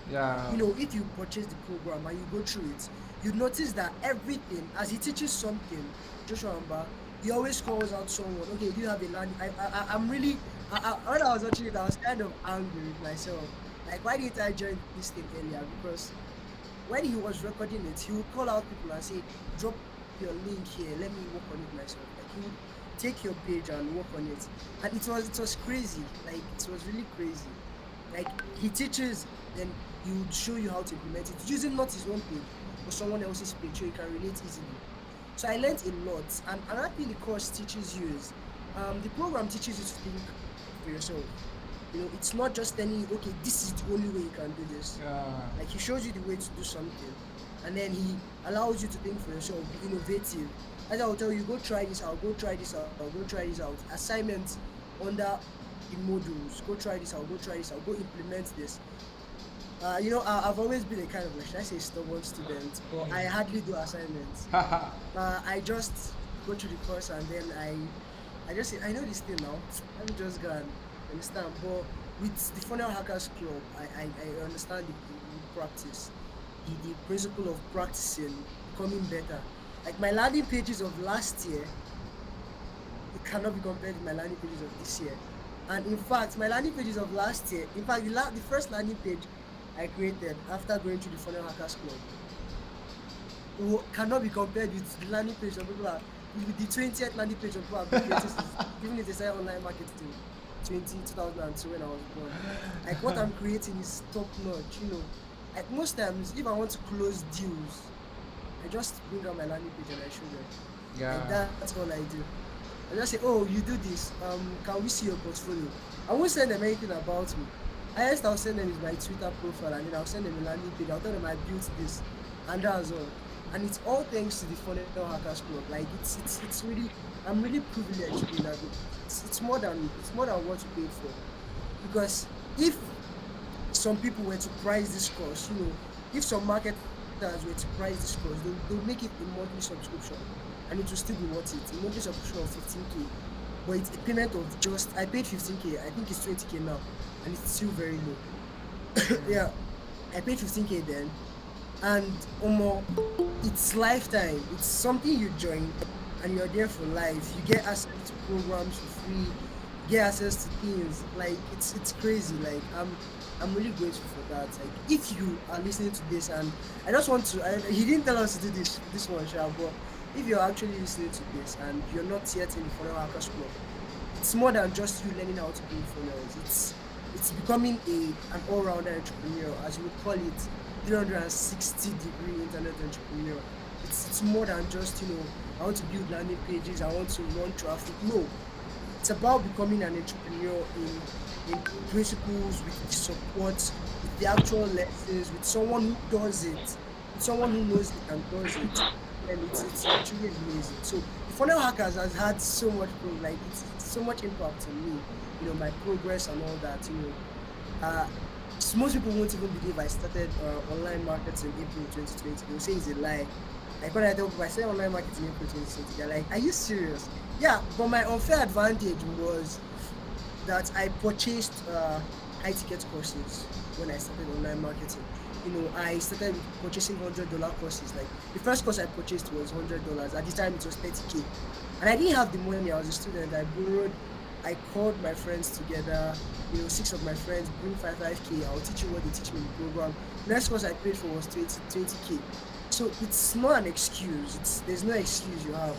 Yeah. If you purchase the program and you go through it, you notice that everything, as he teaches something, Joshua Amba, he always calls out someone. Okay, do you have a land? I'm really, when I was watching it, I was kind of angry with myself. Like, why didn't I join this thing earlier? Because when he was recording it, he would call out people and say, drop your link here, let me work on it myself. Like, he would take your page and work on it. And it was crazy. Like, it was really crazy. Like he teaches, then he would show you how to implement it using not his own page but someone else's page so you can relate easily. So I learned a lot, and another thing the course teaches you is the program teaches you to think for yourself. It's not just telling you, okay, this is the only way you can do this. Yeah. Like he shows you the way to do something, and then he allows you to think for yourself, be innovative. As I will tell you, go try this out, go try this out, go try this out. Assignments under the modules, go try this out, go try this out, go implement this. I've always been a kind of, like, should I say, stubborn student, but I hardly do assignments. I just go through the course and then I just say, I know this thing now, let me just go and understand. But with the Funnel Hackers Club, I understand the practice, the principle of practicing, becoming better. Like my landing pages of last year, it cannot be compared with my landing pages of this year. And in fact, my landing pages of last year, in fact, the first landing page I created after going to the Funnel Hackers Club cannot be compared with the landing page of people with the 20th landing page of people I've been creating since, even if they say online marketing 2002 when I was born. Like what I'm creating is top notch, Like most times, if I want to close deals, I just bring out my landing page and I show them. Yeah. Like that's all I do. I just say, oh, you do this. Can we see your portfolio? I won't send them anything about me. Highest I'll send them is my Twitter profile, and then I'll send them a landing page. I'll tell them I built this, and that's all. And it's all thanks to the Funnel Hackers Club. Like it's really, I'm really privileged to be that. It's more than what you paid for. Because if some people were to price this course, if some marketers were to price this course, they'll make it a monthly subscription, and it will still be worth it. A monthly subscription of 15K, but it's a payment of I paid 15K. I think it's 20K now, and it's still very low. Yeah, I paid 15K then, and it's lifetime. It's something you join, and you're there for life. You get access to programs for free. You get access to things like it's crazy. Like I'm really grateful for that. Like if you are listening to this, and I just want to, he didn't tell us to do this one, Sha, but if you're actually listening to this and you're not yet in the Funnel Hackers Club, it's more than just you learning how to build funnels. It's becoming an all-rounder entrepreneur, as you would call it, 360-degree internet entrepreneur. It's more than just I want to build landing pages, I want to run traffic. No, it's about becoming an entrepreneur in principles, with the support, with the actual lessons, with someone who does it, with someone who knows it and does it. And it's actually amazing. So the Funnel Hackers has had so much like it's so much impact on me, my progress and all that. Uh, most people won't even believe I started online marketing in April 2020. They will say it's a lie. Like when I tell people I started online marketing in April 2020, they're like, "Are you serious?" Yeah, but my unfair advantage was that I purchased high ticket courses when I started online marketing. I started with purchasing $100 courses. Like the first course I purchased was $100. At the time it was 30K, and I didn't have the money. I was a student. I borrowed. I called my friends together. 6 of my friends, bring 5K. I'll teach you what they teach me in the program. Next course I paid for was 20K. So it's not an excuse. There's no excuse you have.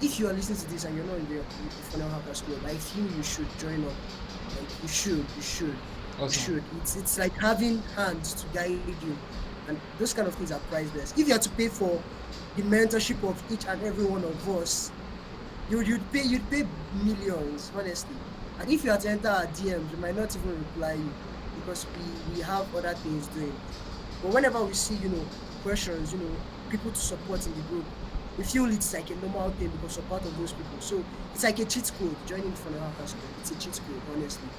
If you are listening to this and you're not in the Funnel Hackers Club, I feel you should join up. Like you should. Awesome. You should. It's like having hands to guide you, and those kind of things are priceless. If you had to pay for the mentorship of each and every one of us, you'd pay millions, honestly. And if you had to enter our DMs, we might not even reply you because we have other things doing. But whenever we see, questions, people to support in the group, we feel it's like a normal thing because we're part of those people. So it's like a cheat code. Joining Funnel Hackers Club, it's a cheat code, honestly.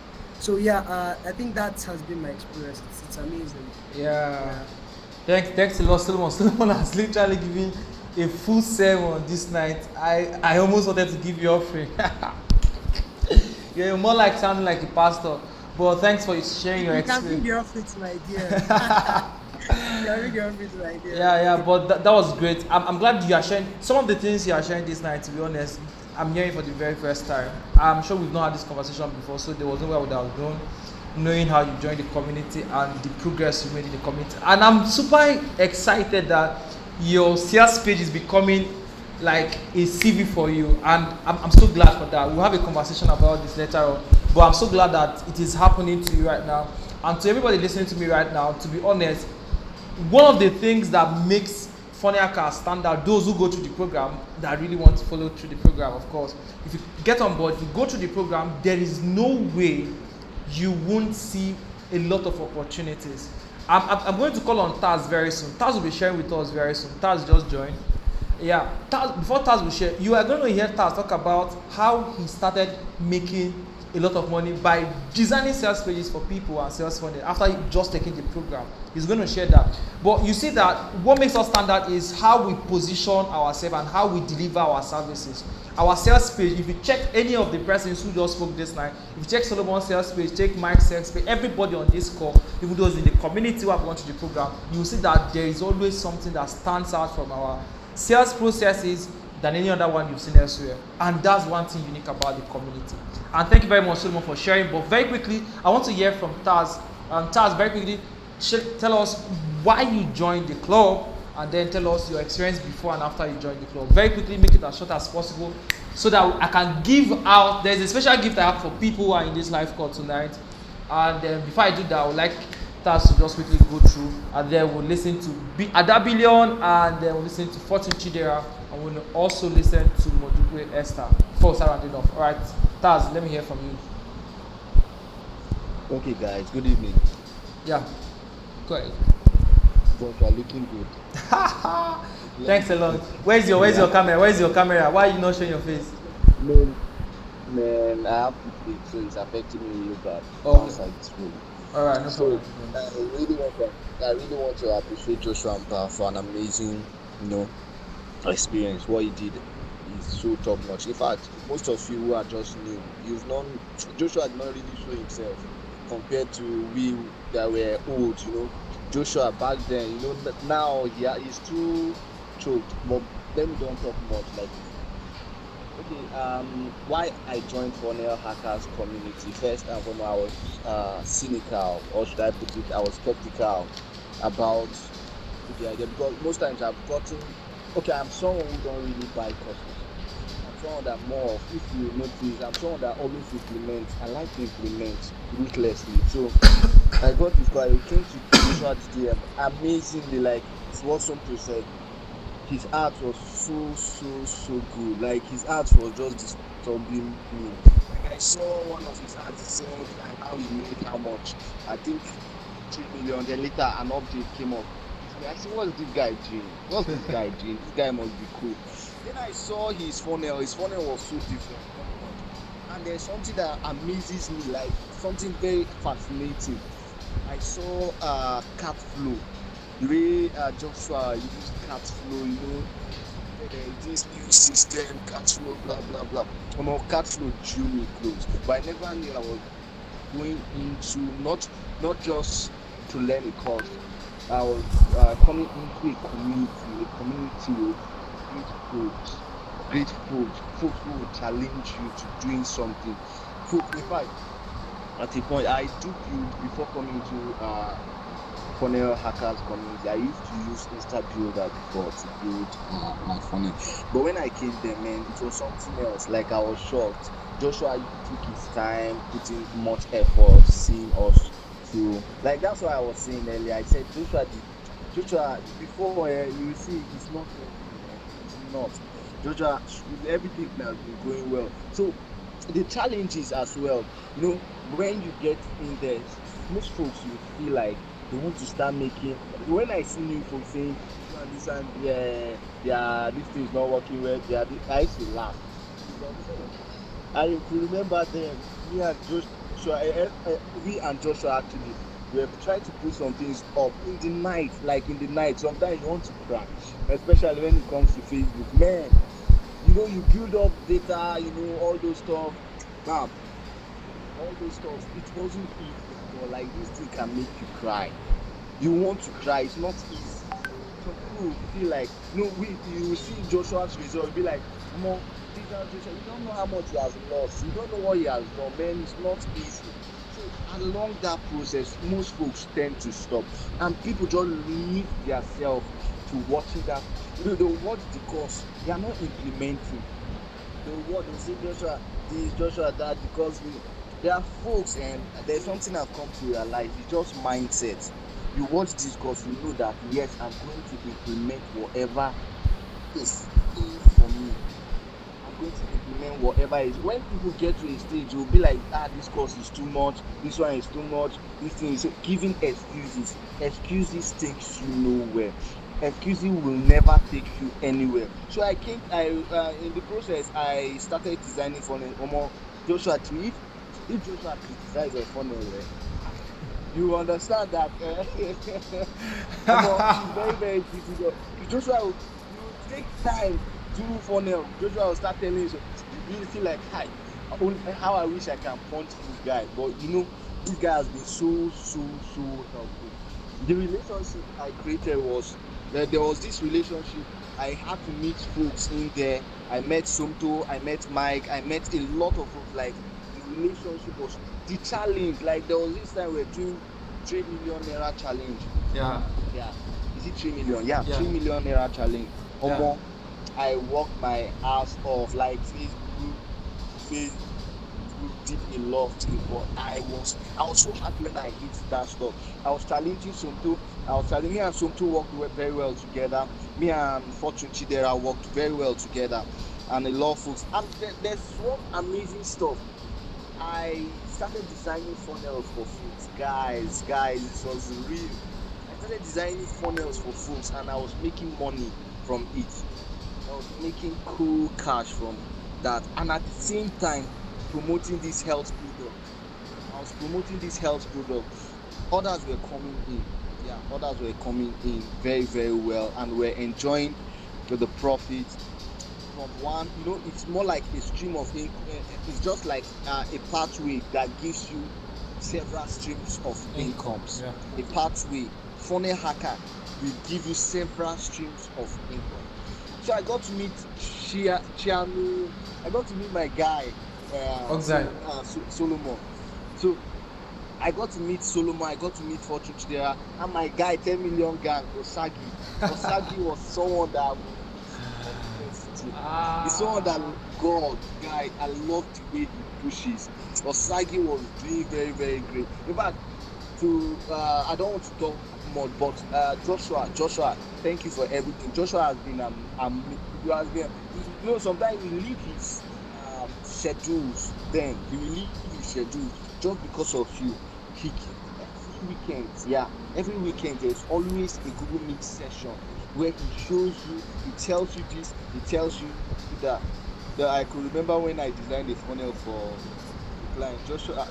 So yeah, I think that has been my experience. It's amazing. Yeah. Thanks a lot, Solomon. Solomon has literally given a full sermon this night. I almost wanted to give you offering. You're more like sounding like a pastor. But thanks for sharing your experience. You can bring your offering to my dear. Yeah, but that was great. I'm glad you are sharing some of the things you are sharing this night. To be honest, I'm hearing for the very first time. I'm sure we've not had this conversation before, so there was no way I would have known, knowing how you joined the community and the progress you made in the community. And I'm super excited that your sales page is becoming like a CV for you, and I'm so glad for that. We'll have a conversation about this later on, but I'm so glad that it is happening to you right now. And to everybody listening to me right now, to be honest, one of the things that makes Funnelhackers stand out, those who go through the program, that really want to follow through the program, of course, if you get on board, you go through the program, there is no way you won't see a lot of opportunities. I'm going to call on Taz very soon. Taz will be sharing with us very soon. Taz just joined. Yeah, before Taz will share, you are going to hear Taz talk about how he started making a lot of money by designing sales pages for people and sales funnel after just taking the program. He's going to share that. But you see that what makes us stand out is how we position ourselves and how we deliver our services. Our sales page, if you check any of the persons who just spoke this night, if you check Solomon's sales page, check Mike's sales page, everybody on this call, even those in the community who have gone to the program, you will see that there is always something that stands out from our sales processes than any other one you've seen elsewhere. And that's one thing unique about the community. And thank you very much, Solomon, for sharing. But very quickly, I want to hear from Taz. Taz, very quickly, tell us why you joined the club, and then tell us your experience before and after you joined the club. Very quickly, make it as short as possible so that I can give out. There's a special gift I have for people who are in this live call tonight. And before I do that, I would like Taz to just quickly go through, and then we'll listen to Adabillion, and then we'll listen to Fortune Chidera, and we'll also listen to Modukwe Esther before we start rounding off. All right, Taz, let me hear from you. Okay, guys, good evening. Yeah, go ahead. But you are looking good. Thanks a lot. Where's your camera? Where's your camera? Why are you not showing your face? Man, I have to sleep, so it's affecting me really bad. Oh. Outside this room. All right, no So problem. I really want to appreciate Joshua Ampa for an amazing, experience. What he did is so top notch. In fact, most of you who are just new, you've known Joshua did not really show himself compared to we that were old. Joshua back then, now he's too choked. But then we don't talk much. Like Okay, why I joined Funnel Hackers community. First and foremost, I was cynical, or should I put it, I was skeptical about the idea because most times I've gotten, okay, I'm someone who don't really buy courses. I'm someone that more of, if you notice, I'm someone that always implements. I like to implement ruthlessly. So I got this guy who came to Joshua's DM amazingly, like what Somto said. His art was so good. Like his art was just disturbing me. Like I saw one of his arts, he said, and how he made how much? I think 3 million. Then later an update came up. I said, what's this guy doing? What's this guy doing? This guy must be cool. Then I saw his funnel. His funnel was so different. And there's something that amazes me, like something very fascinating. I saw cat flow. The way Joshua used cat flow, this new system, cat flow, blah blah blah. Cat flow drew me close, but I never knew I was going into not just to learn a course. I was coming into a community with great folks who will challenge you to doing something. In fact, at a point, I do build before coming to funnel hackers community. I used to use Insta Builder before to build my funnel, but when I came there, man, it was something else. Like I was shocked. Joshua took his time, putting much effort, seeing us through. Like that's what I was saying earlier. I said Joshua before you will see it's not working, man. It's not. Joshua, everything has been going well. So the challenges as well. When you get in there, most folks you feel like they want to start making. When I see new folks saying this and yeah, this thing is not working well, I used to laugh. I could remember them, we and Joshua actually, we have tried to put some things up in the night, like in the night. Sometimes you want to cry, especially when it comes to Facebook. Man, you build up data, all those stuff. Bam, all those stuff. It wasn't easy at all. Like this thing can make you cry. You want to cry. It's not easy. Some people feel like you will see Joshua's result, be like, more Joshua, you don't know how much he has lost. You don't know what he has done, man. It's not easy. So along that process, most folks tend to stop, and people just leave themselves to watching that. They watch the course. They are not implementing. They say Joshua this, Joshua that, because there are folks, and there's something I've come to realize. It's just mindset. You watch this course, you know that yes, I'm going to implement whatever is in for me. I'm going to implement whatever is. When people get to a stage, you'll be like, this course is too much, this one is too much, this thing is giving excuses. Excuses takes you nowhere. Excuses will never take you anywhere. So in the process, I started designing funnel. Joshua, if Joshua criticizes a funnel, you understand that it's very, very difficult. Joshua, you take time to do funnel. Joshua will start telling you, you feel like, hi, how I wish I can punch this guy. But this guy has been so helpful. The relationship I created was that there was this relationship. I had to meet folks in there. I met Somto, I met Mike, I met a lot of folks. Like the relationship was the challenge. Like there was this time we were doing 3 million naira challenge. Yeah. Yeah. Is it 3 million? Yeah, Yeah. 3 million naira challenge. Yeah. I worked my ass off, like Facebook did a lot of things, but I was so happy when I hit that stuff. I was challenging Somto. Me and Somto worked very well together. Me and Fortune Chidera worked very well together, and a lot of folks. And there's one amazing stuff. I started designing funnels for folks. Guys, it was real. I started designing funnels for folks, and I was making money from it. I was making cool cash from that, and at the same time promoting this health product. I was promoting this health product. Others were coming in. Yeah, others were coming in very, very well, and we're enjoying the profits from one. It's more like a stream of income. It's just like a pathway that gives you several streams of incomes. Yeah. A pathway. Funnel Hacker will give you several streams of income. So I got to meet Chianu, I got to meet my guy, Oxide. Solomon. So I got to meet Solomon, I got to meet Fortune Chidera, and my guy, 10 million gang, Osagi. Osagi was someone that I would miss in university. He's someone that, God, guy, I love the way he pushes. Osagi was doing very, very great. In fact, I don't want to talk much, but Joshua, thank you for everything. Joshua has been you has been, sometimes he leave his schedules. Then he will leave his schedules just because of you. He every weekend, yeah, every weekend there's always a Google Meet session where he shows you, he tells you this, he tells you that. That I could remember when I designed a funnel for a client.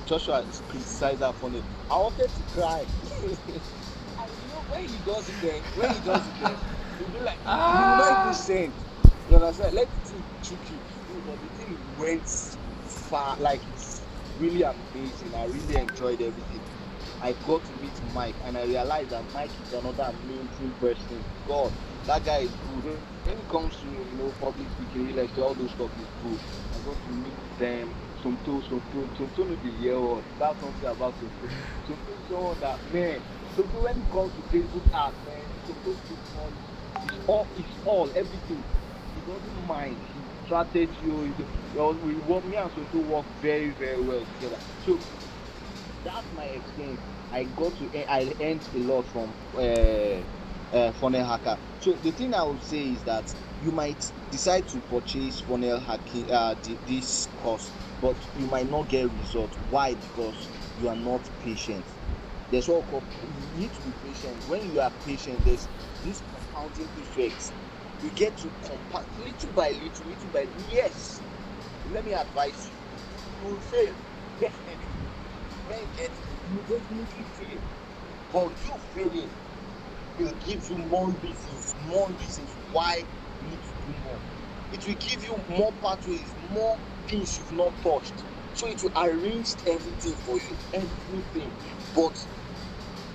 Joshua criticized that funnel. I wanted to cry. And when he does it, he'll be like, he will not even send. You understand? Let the thing trick you. But the thing went far, like it's really amazing. I really enjoyed everything. I got to meet Mike and I realized that Mike is another amazing person. God, that guy is good. When it comes to public speaking, real estate, all those stuff is good. I got to meet them. Somto no be hear word. That's something about Somto. Somto is someone that, man, Somto when it comes to Facebook ads, man, Somto speaks on everything. He doesn't mind his strategy. Me and Somto work very, very well together. So that's my experience. I learned a lot from funnel hacker. So the thing I would say is that you might decide to purchase funnel hacking this course, but you might not get results. Why? Because you are not patient. There's what you need to be patient. When you are patient, there's this compounding effect. You get to compound little by little, little by little. Yes, let me advise you. You will fail, definitely. When you get you definitely fail. But you failing will give you more reasons why you need to do more. It will give you more pathways, more things you've not touched. So it will arrange everything for you, everything. But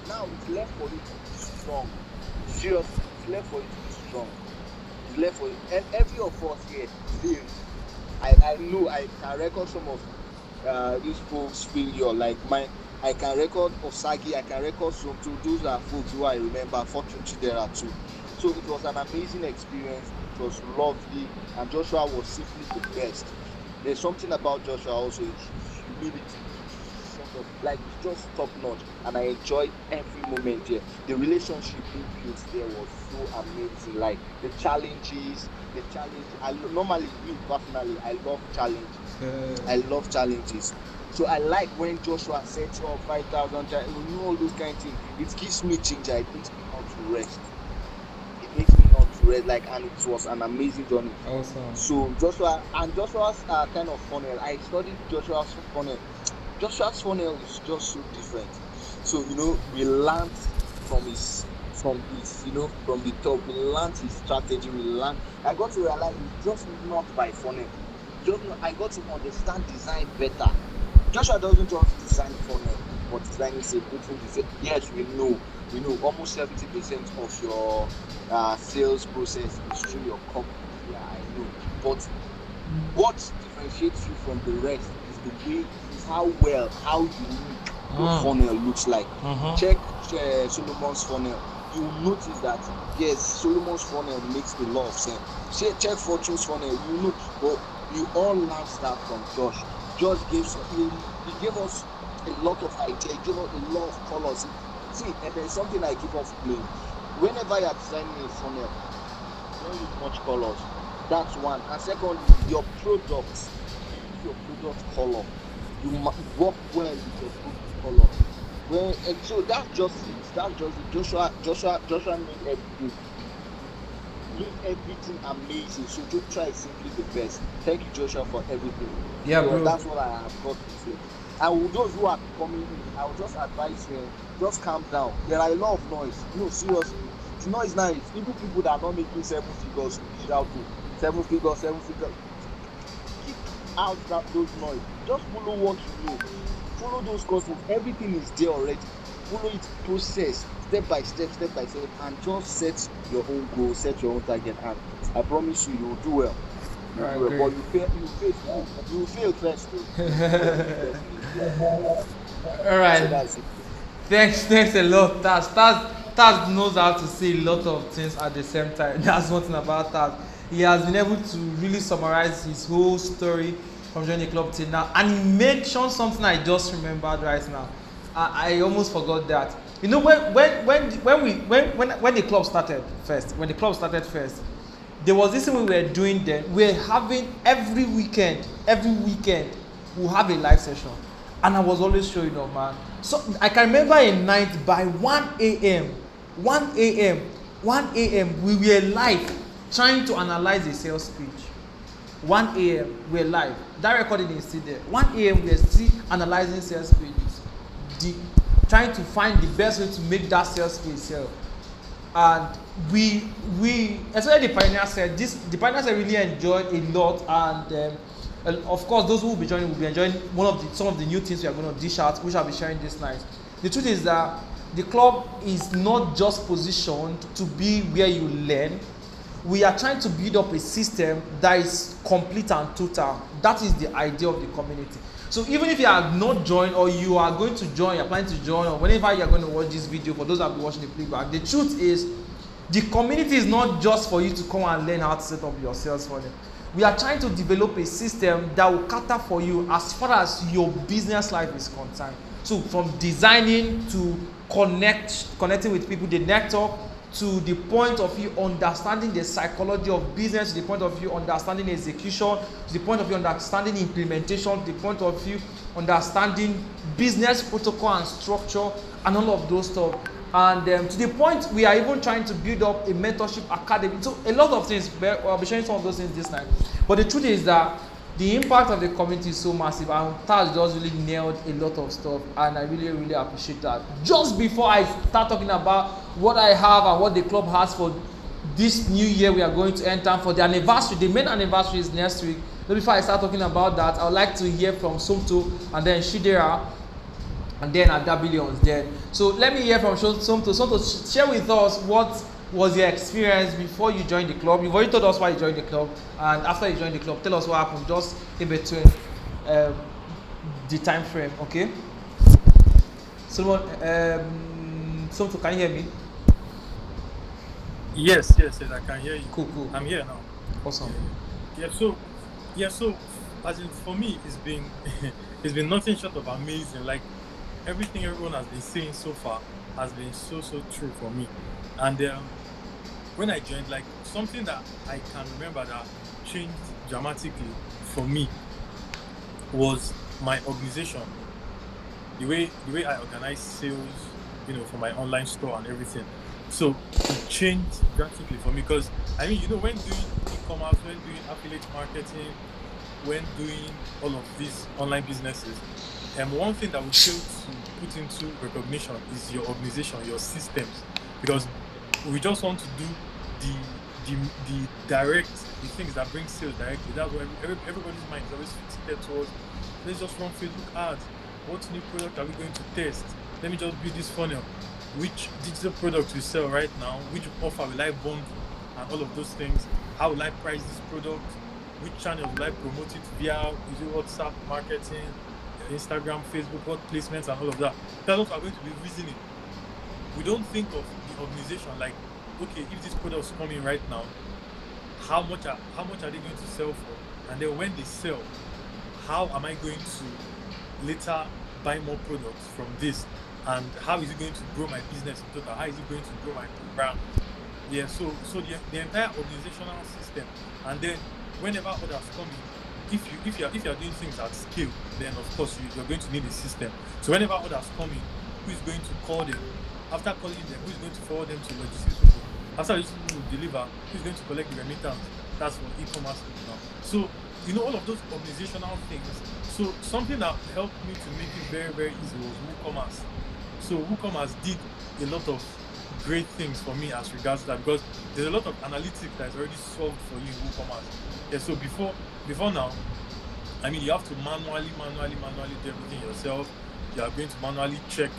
now it's left for you to be strong. Seriously, it's left for you to be strong. It's left for you. And every of us here failed. I know I can record some of these folks failure. Like I can record Osagi, I can record Somto. Those are folks who I remember. Fortune Chidera too. So it was an amazing experience. It was lovely, and Joshua was simply the best. There's something about Joshua also, his humility. Sort of like it's just top notch, and I enjoyed every moment here. The relationship we built there was so amazing. Like the challenges, normally me personally, I love challenges. I love challenges. So I like when Joshua sets up 5,000, all those kind of things. It gives me ginger. It makes me not to rest. It makes me not to rest. Like, and it was an amazing journey. Awesome. So Joshua's kind of funnel. I studied Joshua's funnel. Joshua's funnel is just so different. So we learned from his from the top. We learned his strategy. I got to realize it's just not by funnel. I got to understand design better. Joshua doesn't just design funnel, but designing a beautiful design. Yes, we know almost 70% of your sales process is through your company. Yeah, I know. But what differentiates you from the rest is how unique your funnel looks like. Check Solomon's funnel. You will notice that yes, Solomon's funnel makes a lot of sense. Check Fortune's funnel. But we all learned that from Josh. Josh he gave us a lot of ideas, he gave us a lot of colors. See, and there's something I keep off playing. Whenever you're designing a funnel, don't use much colors. That's one. And secondly, your product, use your product color. You work well with your product color. So that's just it. Joshua made everything amazing. So Joshua is simply the best. Thank you, Joshua, for everything. Yeah, So bro. that's what I have got to say. And with those who are coming in, I will just advise you, just calm down. There are a lot of noise. No, seriously. The noise now is even people that are not making 7 figures will be shouting 7 figures. Keep out those noise. Just follow what you know. Follow those courses. Everything is there already. Follow it, process step by step, and just set your own goal, set your own target, and I promise you will do well. you I do well, agree. but you fail first though. But you definitely fail. All So right. that's it. Thanks a lot. Taz knows how to say a lot of things at the same time. That's one thing about Taz. He has been able to really summarize his whole story from joining the club till now, and he mentioned something I just remembered right now. I almost forgot that. You know when the club started first, there was this thing we were doing then. We were having every weekend we'll have a live session, and I was always showing up, man. So I can remember a night by 1 a.m. 1 a.m. we were live trying to analyze a sales speech. 1 a.m. we're live. That recording is still there. 1 a.m. we're still analyzing sales speeches, trying to find the best way to make that sales speech sell. And we especially the pioneers really enjoyed a lot, and of course those who will be joining will be enjoying some of the new things we are going to dish out, which I'll be sharing this night. The truth is that the club is not just positioned to be where you learn. We are trying to build up a system that is complete and total. That is the idea of the community. So even if you are not joined, or you are going to join, you're planning to join, or whenever you're going to watch this video, for those that will be watching the playback, the truth is the community is not just for you to come and learn how to set up your sales funnel. We are trying to develop a system that will cater for you as far as your business life is concerned. So from designing to connecting with people, the network, to the point of you understanding the psychology of business, to the point of you understanding execution, to the point of you understanding implementation, to the point of you understanding business protocol and structure, and all of those stuff. And to the point we are even trying to build up a mentorship academy. So a lot of things, I'll be sharing some of those things this night. But the truth is that the impact of the community is so massive, and Taz just really nailed a lot of stuff, and I really, really appreciate that. Just before I start talking about what I have and what the club has for this new year we are going to enter, for the anniversary, the main anniversary is next week. But before I start talking about that, I would like to hear from Somto, and then Shidera, and then Adabillions then. So let me hear from Somto. Somto, share with us what was your experience before you joined the club. You've already told us why you joined the club, and after you joined the club, tell us what happened just in between the time frame, okay? Somto, can you hear me? Yes, I can hear you. Cool. I'm here now. Awesome. So as in for me, it's been it's been nothing short of amazing. Like everything everyone has been saying so far has been so true for me. And when I joined, like something that I can remember that changed dramatically for me was my organization. The way I organize sales, for my online store and everything. So it changed drastically for me, because I mean, when doing e-commerce, when doing affiliate marketing, when doing all of these online businesses, one thing that we fail to put into recognition is your organization, your systems, because we just want to do the things that bring sales directly. That's why everybody's mind is always fixated towards, let's just run Facebook ads. What new product are we going to test? Let me just build this funnel. Which digital product we sell right now? Which offer will I bundle? And all of those things. How will I price this product? Which channel will I promote it via? Is it WhatsApp marketing, Instagram, Facebook, what placements, and all of that? That's what we're going to be reasoning. We don't think of the organization like, okay, if this product is coming right now, how much are they going to sell for? And then when they sell, how am I going to later buy more products from this? And how is it going to grow my business in total? How is it going to grow my brand? Yeah, so the entire organizational system. And then whenever others come in, if you are doing things at scale, then of course you're going to need a system. So whenever others come in, who is going to call them? After calling them, who is going to forward them to logistics people? After logistics people deliver, who is going to collect the remittance? That's for e-commerce now. So all of those organizational things. So something that helped me to make it very, very easy was WooCommerce. So WooCommerce did a lot of great things for me as regards to that, because there's a lot of analytics that's already solved for you in WooCommerce. Yeah, so before now, I mean, you have to manually do everything yourself. You are going to manually check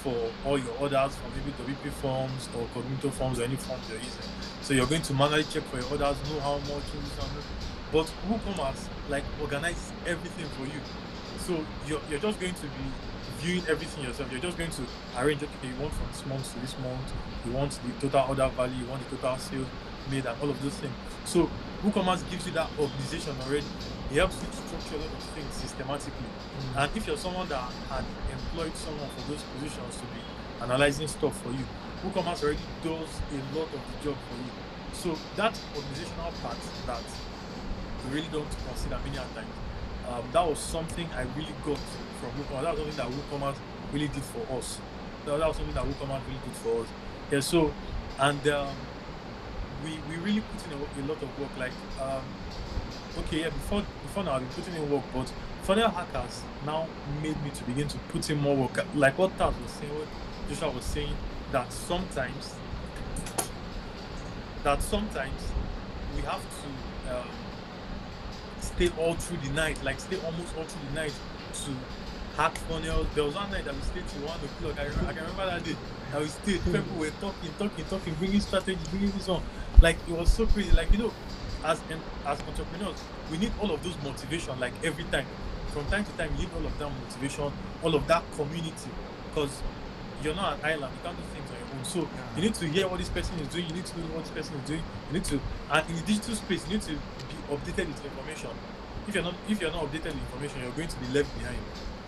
for all your orders from maybe WP forms or Cognito forms or any forms you're using. So you're going to manually check for your orders, know how much, but WooCommerce like organizes everything for you. So you're just going to be viewing everything yourself. You're just going to arrange, okay, you want from this month to this month, you want the total order value, you want the total sales made, and all of those things. So WooCommerce gives you that organization already. It helps you structure a lot of things systematically. And if you're someone that had employed someone for those positions to be analyzing stuff for you, WooCommerce already does a lot of the job for you. So that organizational part that we really don't consider many a times, that was something I really got from WooCommerce. That was something that WooCommerce really did for us. That was something that WooCommerce really did for us. Yeah, so, and we really put in a lot of work. Like, okay, yeah, before now I've been putting in work, but Funnel Hackers now made me to begin to put in more work. Like what Taz was saying, what Joshua was saying, that sometimes we have to stay all through the night, like stay almost all through the night to hack funnels. There was one night that we stayed till 1 o'clock. I can remember that day that we stayed. People were talking, bringing strategy, bringing this on. Like it was so crazy. Like, you know, as entrepreneurs, we need all of those motivation. Like every time, from time to time, you need all of that motivation, all of that community, because you're not an island. You can't do things on your own. So you need to hear what this person is doing. You need to know what this person is doing. You need to, and in the digital space, you need to be updated with information. If you're not updated with information, you're going to be left behind.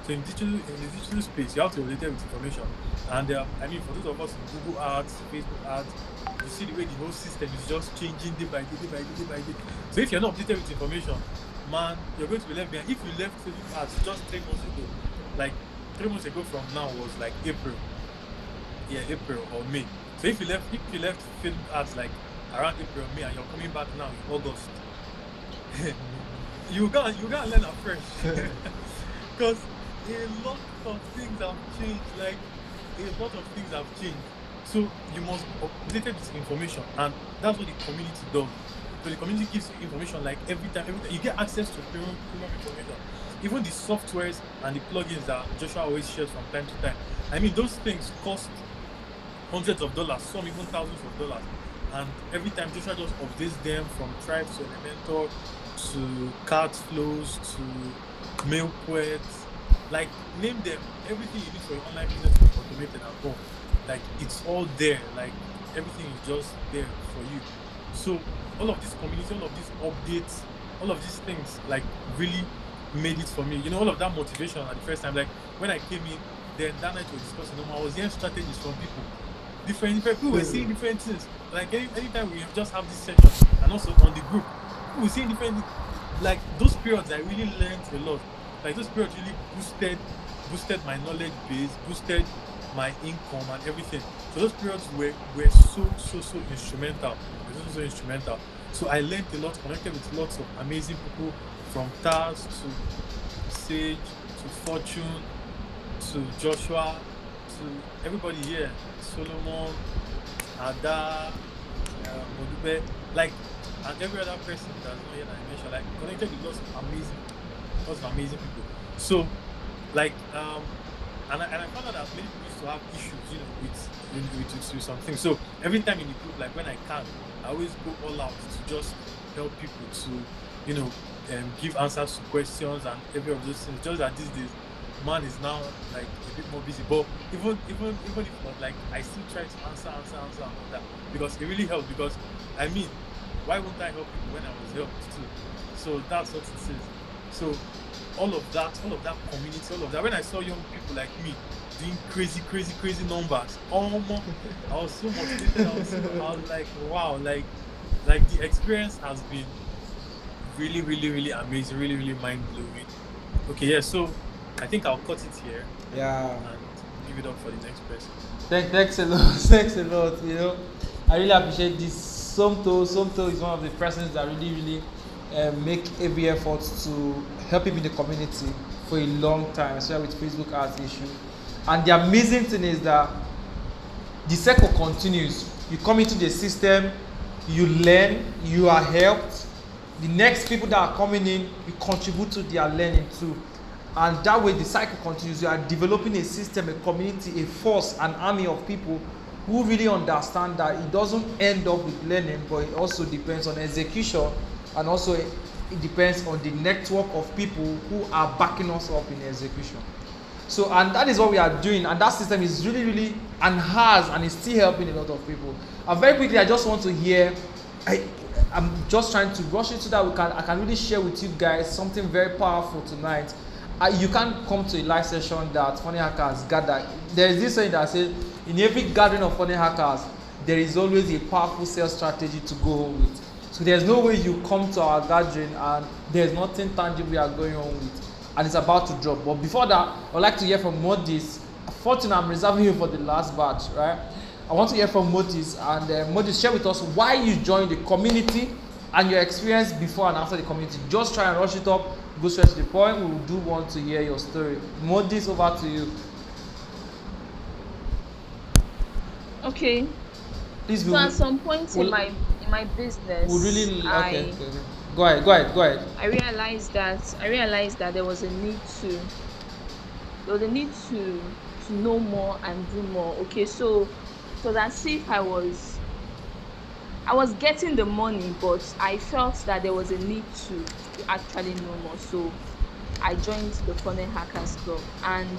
So in the digital space, you have to be updated with information. And I mean, for those of us in Google Ads, Facebook Ads, you see the way the whole system is just changing day by day. So if you're not updated with information, man, you're going to be left behind. If you left Facebook Ads just 3 months ago, like 3 months ago from now was like April or May. So if you left Facebook Ads like around April or May, and you're coming back now in August, you gotta learn afresh. Because a lot of things have changed. Like a lot of things have changed. So you must update this information, and that's what the community does. So the community gives you information like every time you get access to premium information. Even the softwares and the plugins that Joshua always shares from time to time. I mean, those things cost hundreds of dollars, some even thousands of dollars. And every time Joshua just updates them, from Tribe to Elementor to cart flows to MailPoet, like name them. Everything you need for your online business is automated at home. Like it's all there. Like everything is just there for you. So all of this community, all of these updates, all of these things, like really made it for me. You know, all of that motivation at the first time. Like when I came in, then that night we were discussing, I was hearing strategies from people. Different people were saying different things. Like anytime we just have this session, and also on the group, people were saying different. Like those periods, I really learned a lot. Like those periods really boosted my knowledge base, boosted my income and everything. So those periods were so instrumental. So instrumental. So I learned a lot, connected with lots of amazing people, from Taz to Sage to Fortune to Joshua to everybody here, Solomon, Ada, Modube, like, and every other person that's not here that I mentioned, like connected with lots of amazing people. So like and I found out that many people used to have issues, you know, with some things. So every time in the group, like when I can, I always go all out to just help people to, you know, give answers to questions and every of those things. Just that these days, man is now like a bit more busy. But even if not, like I still try to answer and all that, because it really helps. Because I mean, why wouldn't I help people when I was helped too? So that's what it is. So all of that community, all of that. When I saw young people like me doing crazy numbers, I was so motivated. I was like, wow, like the experience has been really amazing, really mind blowing. Okay, yeah. So I think I'll cut it here. Yeah. And give it up for the next person. Thanks a lot. You know, I really appreciate this. Somto is one of the persons that really make every effort to help him in the community for a long time, especially with Facebook ads issue. And the amazing thing is that the cycle continues. You come into the system, you learn, you are helped. The next people that are coming in, you contribute to their learning too. And that way the cycle continues. You are developing a system, a community, a force, an army of people who really understand that it doesn't end up with learning, but it also depends on execution and also it depends on the network of people who are backing us up in the execution. So, and that is what we are doing, and that system is really, really, and has, and is still helping a lot of people. And very quickly, I just want to hear, I'm just trying to rush it so that I can really share with you guys something very powerful tonight. You can't come to a live session that Funny Hackers gather. There is this saying that says, in every gathering of Funny Hackers, there is always a powerful sales strategy to go home with. So there's no way you come to our gathering and there's nothing tangible we are going on with, and it's about to drop. But before that, I'd like to hear from Modis. Fortunately, I'm reserving you for the last batch, right? I want to hear from Modis, and Modis, share with us why you joined the community and your experience before and after the community. Just try and rush it up, go straight to the point. We do want to hear your story. Modis, over to you. Okay. Please. So at some point in my business, really okay. Go ahead. I realized that there was a need to know more and do more. Okay, so that's if I was getting the money, but I felt that there was a need to actually know more. So I joined the Funnelhackers Club, and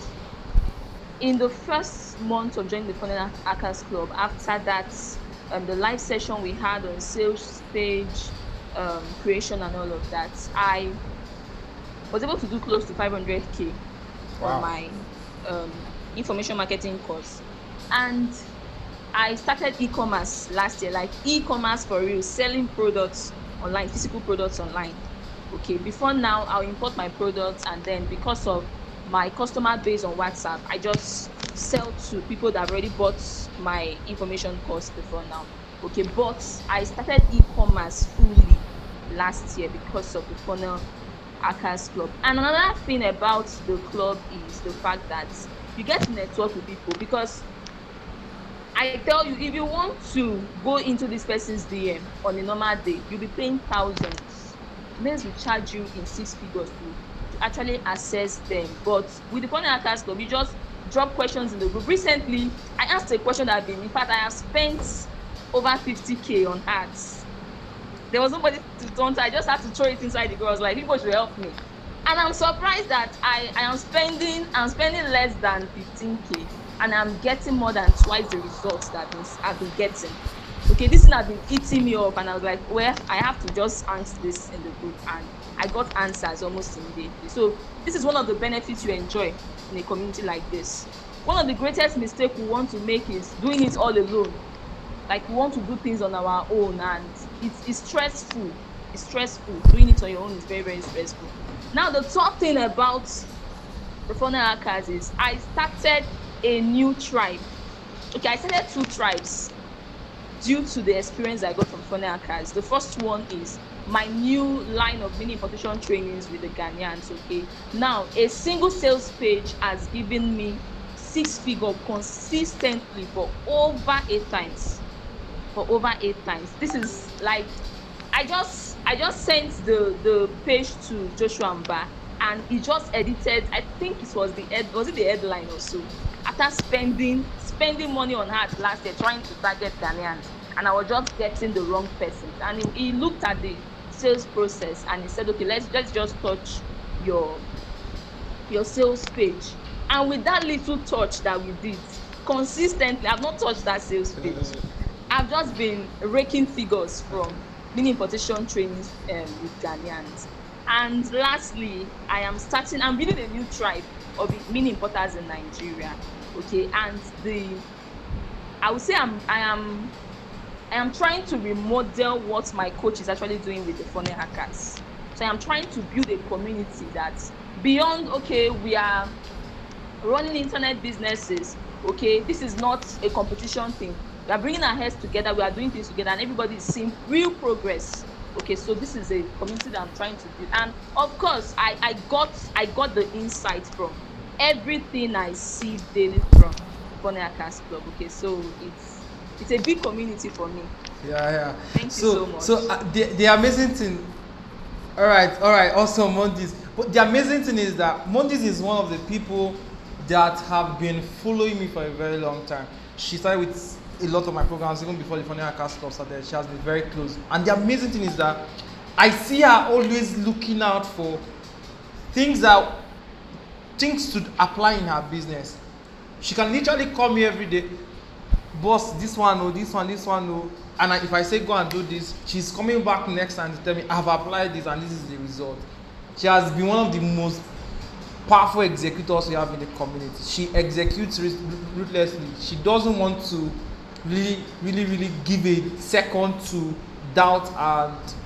in the first month of joining the Funnelhackers Club, after that, the live session we had on sales page creation and all of that, I was able to do close to 500k on my information marketing course. And I started e-commerce last year, like e-commerce for real, selling products online, physical products online. Okay, before now, I'll import my products, and then because of my customer base on WhatsApp, I just sell to people that have already bought my information course before now. Okay, but I started e-commerce fully last year because of the Funnelhackers Club. And another thing about the club is the fact that you get to network with people, because I tell you, if you want to go into this person's DM on a normal day, you'll be paying thousands. Means we charge you in 6 figures to actually access them. But with the Funnelhackers Club, you just drop questions in the group. Recently, I asked a question that in fact, I have spent over 50k on ads. There was nobody to turn to. I just had to throw it inside the group. I was like, people should help me. And I'm surprised that I'm spending less than 15k, and I'm getting more than twice the results that I've been getting. Okay, this thing has been eating me up, and I was like, well, I have to just answer this in the group, and I got answers almost immediately. So this is one of the benefits you enjoy in a community like this. One of the greatest mistakes we want to make is doing it all alone. Like, we want to do things on our own, and it's stressful. It's stressful. Doing it on your own is very, very stressful. Now, the top thing about the Funnelhackers is I started a new tribe. Okay, I started 2 tribes due to the experience I got from Funnelhackers. The first one is my new line of mini importation trainings with the Ghanaians. Okay, now a single sales page has given me 6 figures consistently for over 8 times. This is like, I just sent the page to Joshua Mba, and he just edited. I think it was the headline or so. After spending money on ads last year trying to target Ghanaians, and I was just getting the wrong person. And he looked at the sales process and he said, okay, let's just touch your sales page. And with that little touch that we did consistently, I've not touched that sales page. I've just been raking figures from mini importation trainings with Ghanaians. And lastly, I'm building a new tribe of mini importers in Nigeria. Okay, and I would say I am trying to remodel what my coach is actually doing with the Funnelhackers. So I am trying to build a community that beyond, okay, we are running internet businesses. Okay, this is not a competition thing. We are bringing our heads together. We are doing things together, and everybody is seeing real progress. Okay, so this is a community that I'm trying to build, and of course, I got the insight from everything I see daily from Funnelhackers Club. Okay, so it's a big community for me. Yeah. Thank you so much. So the amazing thing. All right. Also, Mondis. But the amazing thing is that Mondis is one of the people that have been following me for a very long time. She started with a lot of my programs even before the Funnelhackers Club started. She has been very close. And the amazing thing is that I see her always looking out for things that things to apply in her business. She can literally call me every day, boss, this one, oh, this one, oh. And if I say go and do this, she's coming back next time to tell me I've applied this and this is the result. She has been one of the most powerful executors we have in the community. She executes ruthlessly. She doesn't want to really give a second to doubt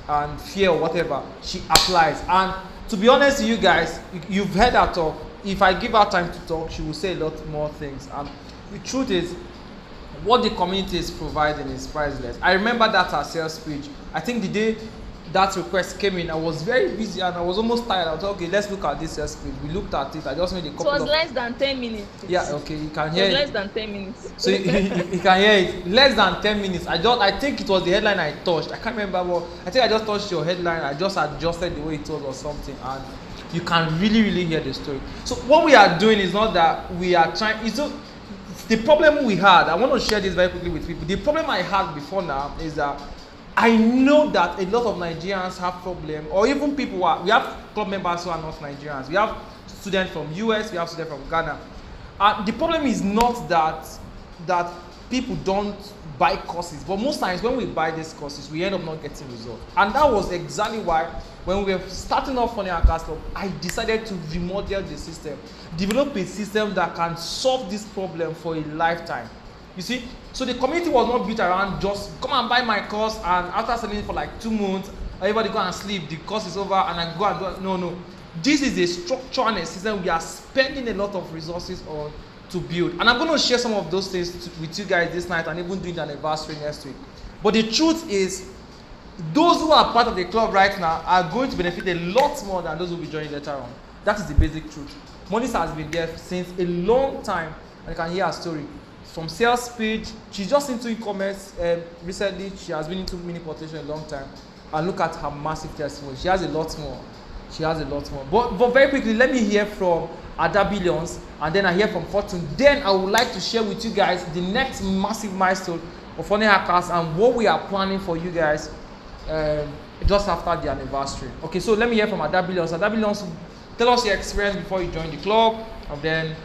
and fear or whatever. She applies. And to be honest with you guys, you've heard her talk. If I give her time to talk, she will say a lot more things. And the truth is, what the community is providing is priceless. I remember that her sales speech. I think the day that request came in, I was very busy and I was almost tired. I was like, okay, let's look at this sales speech. We looked at it. I just made a couple It was of... less than 10 minutes. Yeah, okay, you can It hear was it. less than 10 minutes. So you can hear it. Less than 10 minutes. I think it was the headline I touched. I can't remember what. I think I just touched your headline. I just adjusted the way it was or something, and you can really hear the story. So what we are doing is not that we are trying. It's not, the problem we had. I want to share this very quickly with people. The problem I had before now is that I know that a lot of Nigerians have problem, or even people who are, we have club members who are not Nigerians. We have students from US, we have students from Ghana. The problem is not that people don't buy courses, but most times when we buy these courses, we end up not getting results. And that was exactly why when we were starting off Funnelhackers.club, I decided to remodel the system, develop a system that can solve this problem for a lifetime. You see, so the community was not built around just come and buy my course, and after selling it for like 2 months, everybody go and sleep, the course is over, and I go and do it. No. This is a structure and a system we are spending a lot of resources on to build. And I'm going to share some of those things with you guys this night and even doing the anniversary next week. But the truth is, those who are part of the club right now are going to benefit a lot more than those who will be joining later on. That is the basic truth. Moniz has been there since a long time, and you can hear her story. From sales page, she's just into e-commerce recently. She has been into mini portation a long time. And look at her massive testimony. She has a lot more. But very quickly, let me hear from Ada Billions, and then I hear from Fortune. Then I would like to share with you guys the next massive milestone of Funnelhackers and what we are planning for you guys just after the anniversary. Okay, so let me hear from Ada Billions. Ada Billions, tell us your experience before you joined the club, and then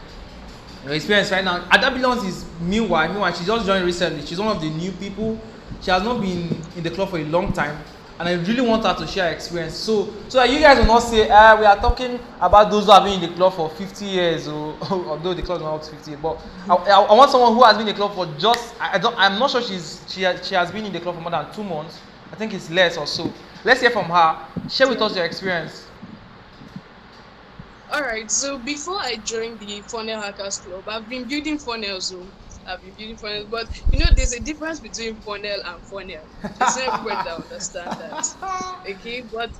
your experience right now. Ada Billions is meanwhile, she just joined recently. She's one of the new people. She has not been in the club for a long time, and I really want her to share her experience. So that you guys will not say, we are talking about those who have been in the club for 50 years, or although the club is not up to 50 years, but I want someone who has been in the club for just, I'm not sure she has been in the club for more than 2 months. I think it's less or so. Let's hear from her. Share with us your experience. Alright, so before I joined the Funnelhackers.club, I've been building funnels. But you know, there's a difference between funnel and funnel. It's not everybody that understand that. Okay, but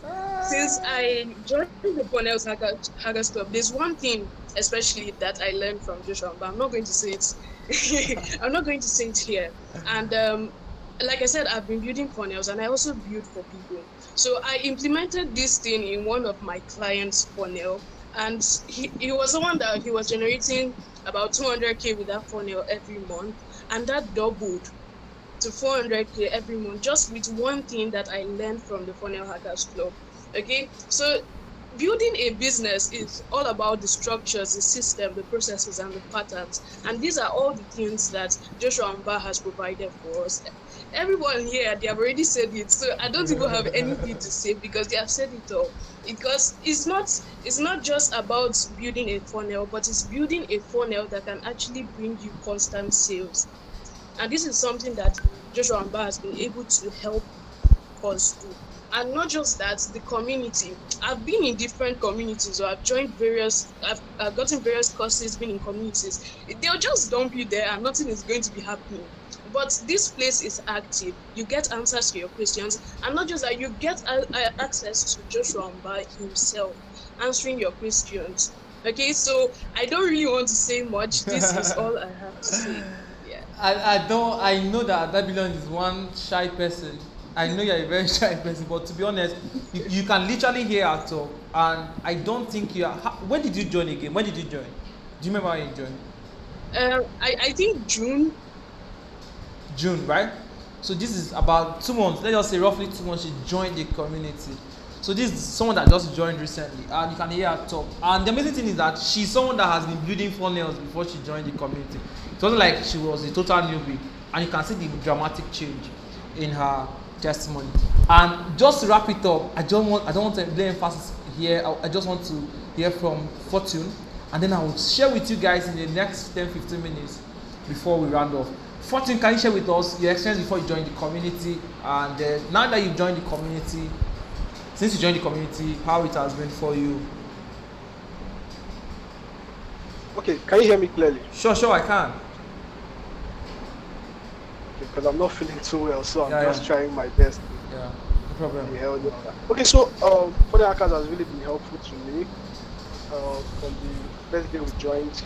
since I joined the Funnelhackers.club, there's one thing especially that I learned from Joshua, but I'm not going to say it. I'm not going to say it here. And like I said, I've been building funnels, and I also build for people. So I implemented this thing in one of my clients' funnel. And he was the one that he was generating about 200K with that funnel every month, and that doubled to 400K every month just with one thing that I learned from the Funnelhackers.club. Okay, so building a business is all about the structures, the system, the processes, and the patterns. And these are all the things that Joshua Mba has provided for us. Everyone here, they have already said it, so I don't even have anything to say because they have said it all. Because it's not just about building a funnel, but it's building a funnel that can actually bring you constant sales. And this is something that Joshua Mba has been able to help us do. And not just that, the community. I've been in different communities, or I've joined I've gotten various courses, been in communities. They'll just dump you there and nothing is going to be happening. But this place is active. You get answers to your questions, and not just that, you get access to Joshua Mba himself answering your questions. Okay, so I don't really want to say much. This is all I have to say. Yeah. I know that Babylon is one shy person. I know you're a very shy person, but to be honest, you can literally hear her talk, and I don't think you are. When did you join again? When did you join? Do you remember when you joined? I think June. June, right? So this is about 2 months. Let's just say roughly 2 months she joined the community. So this is someone that just joined recently, and you can hear her talk. And the amazing thing is that she's someone that has been building funnels before she joined the community. It wasn't like she was a total newbie, and you can see the dramatic change in her testimony. And just to wrap it up, I don't want to lay emphasis here. I just want to hear from Fortune, and then I will share with you guys in the next 10-15 minutes before we round off. Fortune, can you share with us your experience before you joined the community, and now that you've joined the community, since you joined the community, how it has been for you? Okay, can you hear me clearly? Sure, I can. Because I'm not feeling too well, so I'm Yeah, just yeah. trying my best Yeah, no problem. to help you. Okay, so Funnelhackers has really been helpful to me from the first day we joined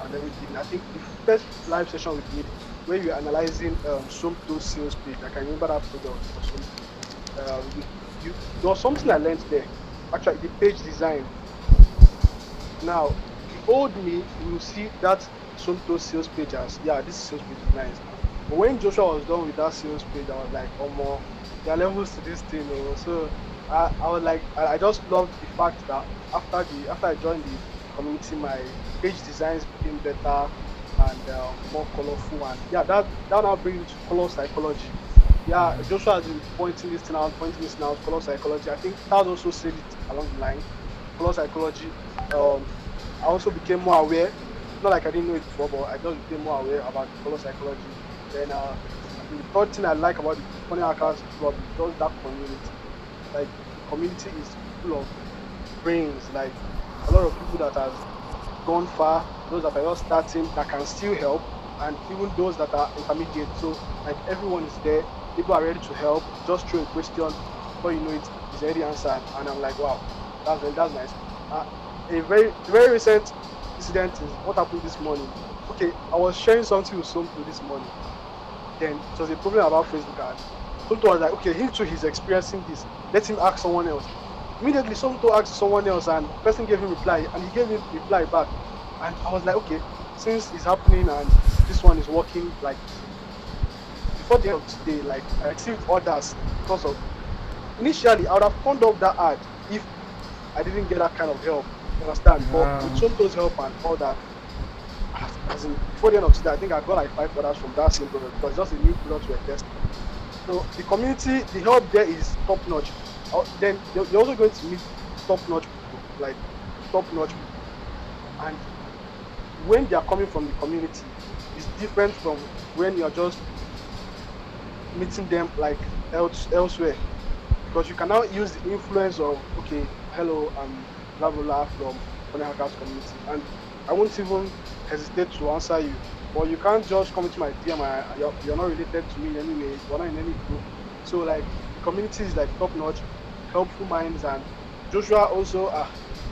and everything. I think the first live session we did, where we were analyzing Somto's sales page, I can remember that product or something. There was something I learned there. Actually, the page design. Now, the old me will see that Somto's sales page as, yeah, this sales page is nice. But when Joshua was done with that sales page, I was like, oh more, there are levels to this thing. So I was like, I just loved the fact that after I joined the community, my page designs became better and more colorful, and yeah, that now brings to color psychology. Yeah, Joshua has been pointing this thing out, color psychology. I think Taz also said it along the line. Color psychology. I also became more aware. Not like I didn't know it before, but I just became more aware about color psychology. Then the third thing I like about the Funnelhackers.club is just that community. Like, the community is full of brains. Like, a lot of people that have gone far, those that are just starting, that can still help, and even those that are intermediate. So, like, everyone is there. People are ready to help. Just throw a question, before you know it, it's already answered. And I'm like, wow, that's nice. A very recent incident is what happened this morning. Okay, I was sharing something with Somto this morning. Then it was a problem about Facebook ads. Somto was like, okay, him too, he's experiencing this. Let him ask someone else. Immediately, Somto asked someone else, and the person gave him reply, and he gave him reply back. And I was like, okay, since it's happening and this one is working, like, before the end of today, like, I received orders because of. Initially, I would have turned off that ad if I didn't get that kind of help. You understand? But with Somto's help and all that, as in, before the end of today, I think I got like 5 orders from that same product because it's just a new product we're testing. So the community, the help there is top notch. Then you're also going to meet top notch people, like top notch people. And when they are coming from the community, it's different from when you're just meeting them like elsewhere. Because you can now use the influence of, okay, hello, I'm blah blah blah from Funnelhackers community, and I won't even hesitate to answer you. But you can't just come into my DM and you're not related to me anyway, you're not in any group. So like, the community is like top notch, helpful minds. And Joshua also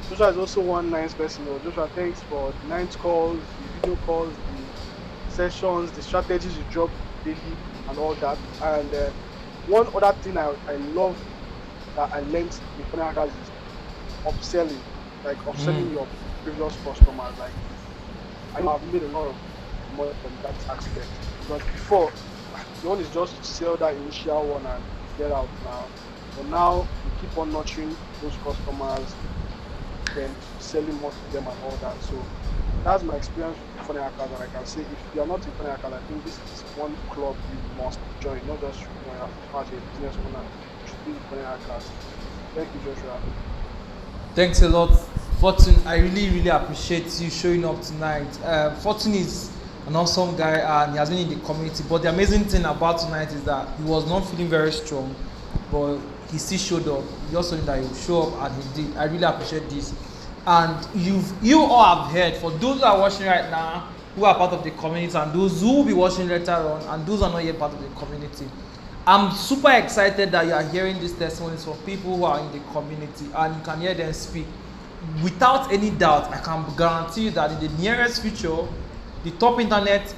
Joshua is also one nice person. Joshua, thanks for the night calls, the video calls, the sessions, the strategies you drop daily and all that. And one other thing I love that I learned in Funnelhackers is upselling, like upselling your previous customers. Like, I know I've made a lot of money from that aspect, because before the one is just to sell that initial one and get out now. But now you keep on nurturing those customers, then selling more to them and all that. So that's my experience with Funnelhackers, and I can say if you are not in Funnelhackers, I think this is one club you must join, not just as a business owner, you should be in Funnelhackers. Thank you, Joshua. Thanks a lot, Fortune. I really appreciate you showing up tonight. Fortune is an awesome guy and he has been in the community. But the amazing thing about tonight is that he was not feeling very strong, but he still showed up. He also knew that he would show up, and he did. I really appreciate this. And you all have heard, for those who are watching right now, who are part of the community, and those who will be watching later on, and those who are not yet part of the community, I'm super excited that you are hearing these testimonies from people who are in the community, and you can hear them speak. Without any doubt, I can guarantee you that in the nearest future, the top internet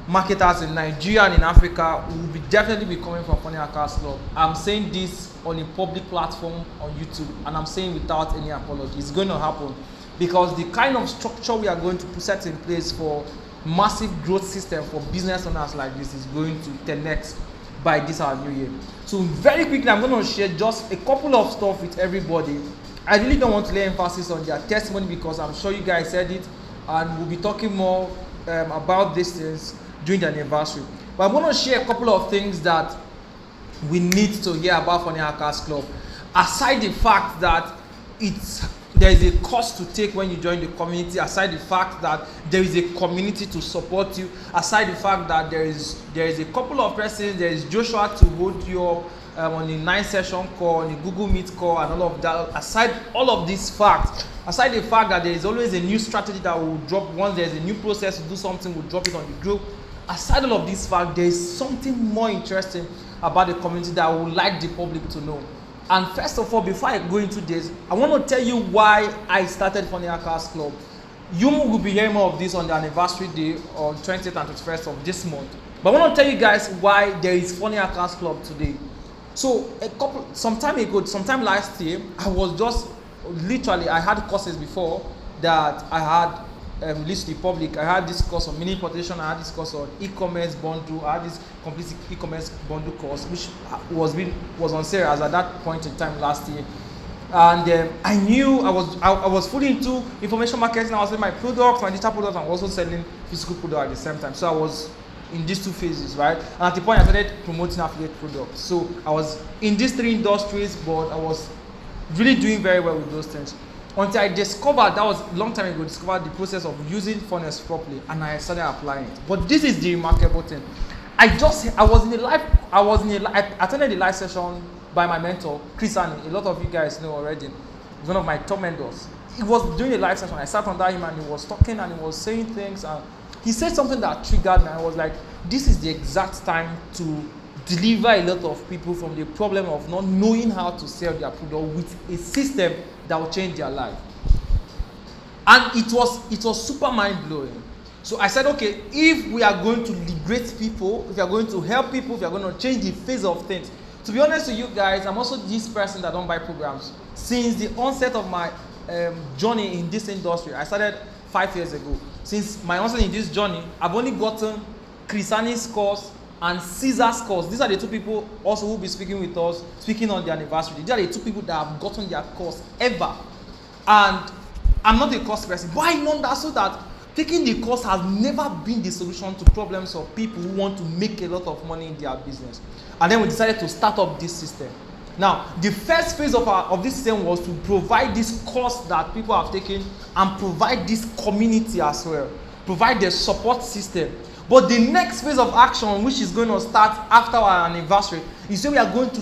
marketers in Nigeria and in Africa will definitely be coming from Funnelhackers.club. I'm saying this on a public platform on YouTube, and I'm saying without any apology. It's going to happen because the kind of structure we are going to set in place for massive growth system for business owners like this is going to 10x by this our new year. So very quickly, I'm going to share just a couple of stuff with everybody. I really don't want to lay emphasis on their testimony because I'm sure you guys said it, and we'll be talking more about these things during the anniversary. But I'm going to share a couple of things that we need to hear about Funnelhackers Club. Aside the fact that there is a cost to take when you join the community, aside the fact that there is a community to support you, aside the fact that there is a couple of persons, there is Joshua to hold you up on the 9 session call, on the Google Meet call, and all of that. Aside all of these facts, aside the fact that there is always a new strategy that will drop once there is a new process to do something, we'll drop it on the group. Aside all of this fact, there is something more interesting about the community that I would like the public to know. And first of all, before I go into this, I want to tell you why I started Funnelhackers Club. You will be hearing more of this on the anniversary day on 20th and 21st of this month. But I want to tell you guys why there is Funnelhackers Club today. So sometime last year, I was just literally, I had courses before that I had released to the public. I had this course on mini importation, I had this course on e-commerce bundle, I had this complete e-commerce bundle course, which was on sale as at that point in time last year. And I knew I was fully into information marketing. I was selling my products, my digital products, and also selling physical products at the same time. So I was in these two phases, right? And at the point I started promoting affiliate products. So I was in these 3 industries, but I was really doing very well with those things. Until I discovered, that was a long time ago, discovered the process of using funnels properly, and I started applying it. But this is the remarkable thing. I attended the live session by my mentor, Chris Annie. A lot of you guys know already. He's one of my top mentors. It was during the live session, I sat under him and he was talking and he was saying things, and he said something that triggered me. I was like, this is the exact time to deliver a lot of people from the problem of not knowing how to sell their product with a system that will change their life. And it was super mind-blowing. So I said, okay, if we are going to liberate people, if we are going to help people, if we are going to change the face of things. To be honest with you guys, I'm also this person that don't buy programs. Since the onset of my journey in this industry, I started 5 years ago. Since my onset in this journey, I've only gotten Chrisani's course and Caesar's course. These are the 2 people also who will be speaking with us, speaking on the anniversary. These are the 2 people that have gotten their course ever. And I'm not a course person. Why not that? So that taking the course has never been the solution to problems of people who want to make a lot of money in their business. And then we decided to start up this system. Now, the first phase of this system was to provide this course that people have taken and provide this community as well. Provide the support system. But the next phase of action, which is going to start after our anniversary, is that we are going to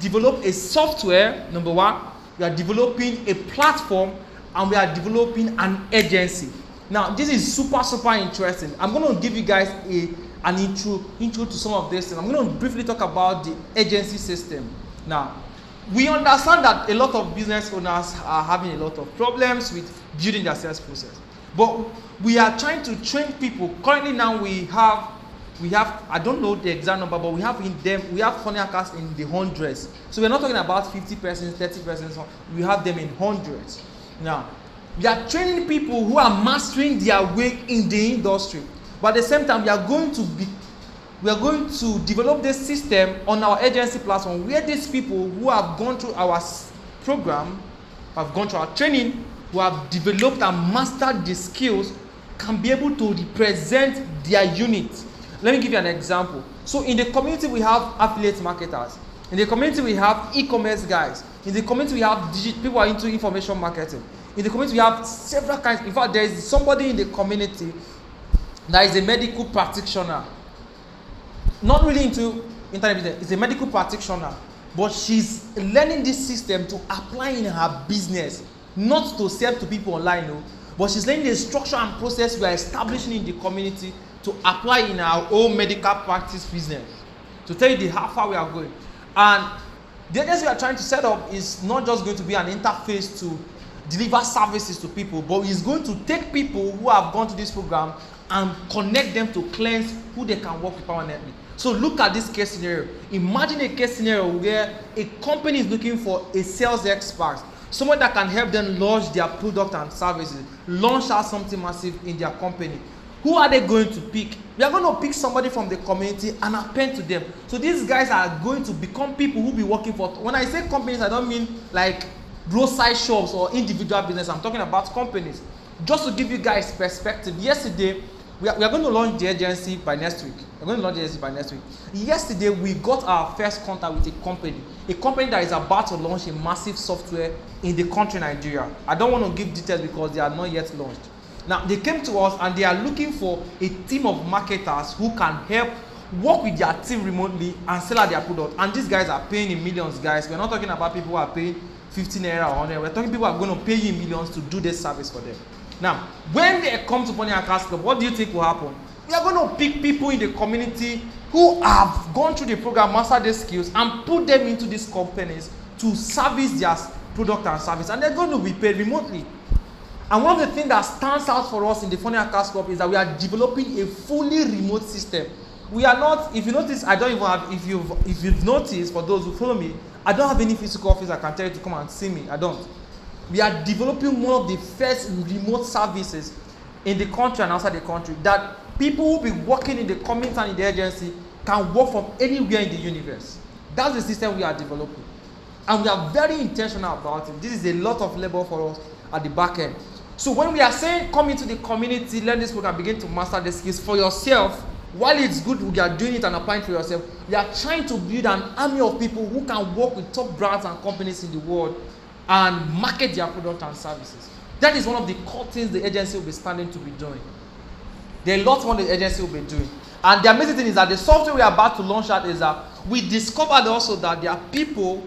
develop a software, number 1. We are developing a platform, and we are developing an agency. Now, this is super interesting. I'm going to give you guys an intro to some of this, and I'm going to briefly talk about the agency system. Now, we understand that a lot of business owners are having a lot of problems with building their sales process. But we are trying to train people. Currently now we have I don't know the exact number, but we have Funnelhackers in the hundreds. So we're not talking about 50 persons, 30 persons. We have them in hundreds. Now, we are training people who are mastering their way in the industry. But at the same time, we are going to develop this system on our agency platform, where these people who have gone through our program, have gone through our training, who have developed and mastered the skills, can be able to represent their unit. Let me give you an example. So in the community, we have affiliate marketers. In the community, we have e-commerce guys. In the community, we have people who are into information marketing. In the community, we have several kinds. In fact, there is somebody in the community that is a medical practitioner. Not really into internet business. It's a medical practitioner. But she's learning this system to apply in her business. Not to sell to people online, no. But she's learning the structure and process we are establishing in the community to apply in our own medical practice business. To tell you how far we are going. And the agency we are trying to set up is not just going to be an interface to deliver services to people, but it's going to take people who have gone to this program and connect them to clients who they can work with permanently. So look at this case scenario. Imagine a case scenario where a company is looking for a sales expert, someone that can help them launch their product and services, launch out something massive in their company. Who are they going to pick? We are going to pick somebody from the community and append to them. So these guys are going to become people who will be working for. When I say companies, I don't mean like roadside shops or individual business. I'm talking about companies. Just to give you guys perspective, yesterday, we are going to launch the agency by next week. We're going to launch the agency by next week. Yesterday, we got our first contact with a company that is about to launch a massive software in the country, Nigeria. I don't want to give details because they are not yet launched. Now, they came to us and they are looking for a team of marketers who can help work with their team remotely and sell out their product. And these guys are paying in millions, guys. We're not talking about people who are paying 15 naira or 100. We're talking people who are going to pay you in millions to do this service for them. Now, when they come to Funnelhackers.club, what do you think will happen? We are going to pick people in the community who have gone through the program, mastered their skills, and put them into these companies to service their product and service. And they're going to be paid remotely. And one of the things that stands out for us in the Funnelhackers.club is that we are developing a fully remote system. We are not, if you notice, I don't even have, if you've noticed, for those who follow me, I don't have any physical office I can tell you to come and see me. I don't. We are developing one of the first remote services in the country and outside the country that people who will be working in the community and in the agency can work from anywhere in the universe. That's the system we are developing. And we are very intentional about it. This is a lot of labor for us at the back end. So when we are saying come into the community, learn this program, begin to master the skills for yourself, while it's good we are doing it and applying for yourself, we are trying to build an army of people who can work with top brands and companies in the world and market their product and services. That is one of the core things the agency will be standing to be doing. There are lots more the agency will be doing. And the amazing thing is that the software we are about to launch out is that we discovered also that there are people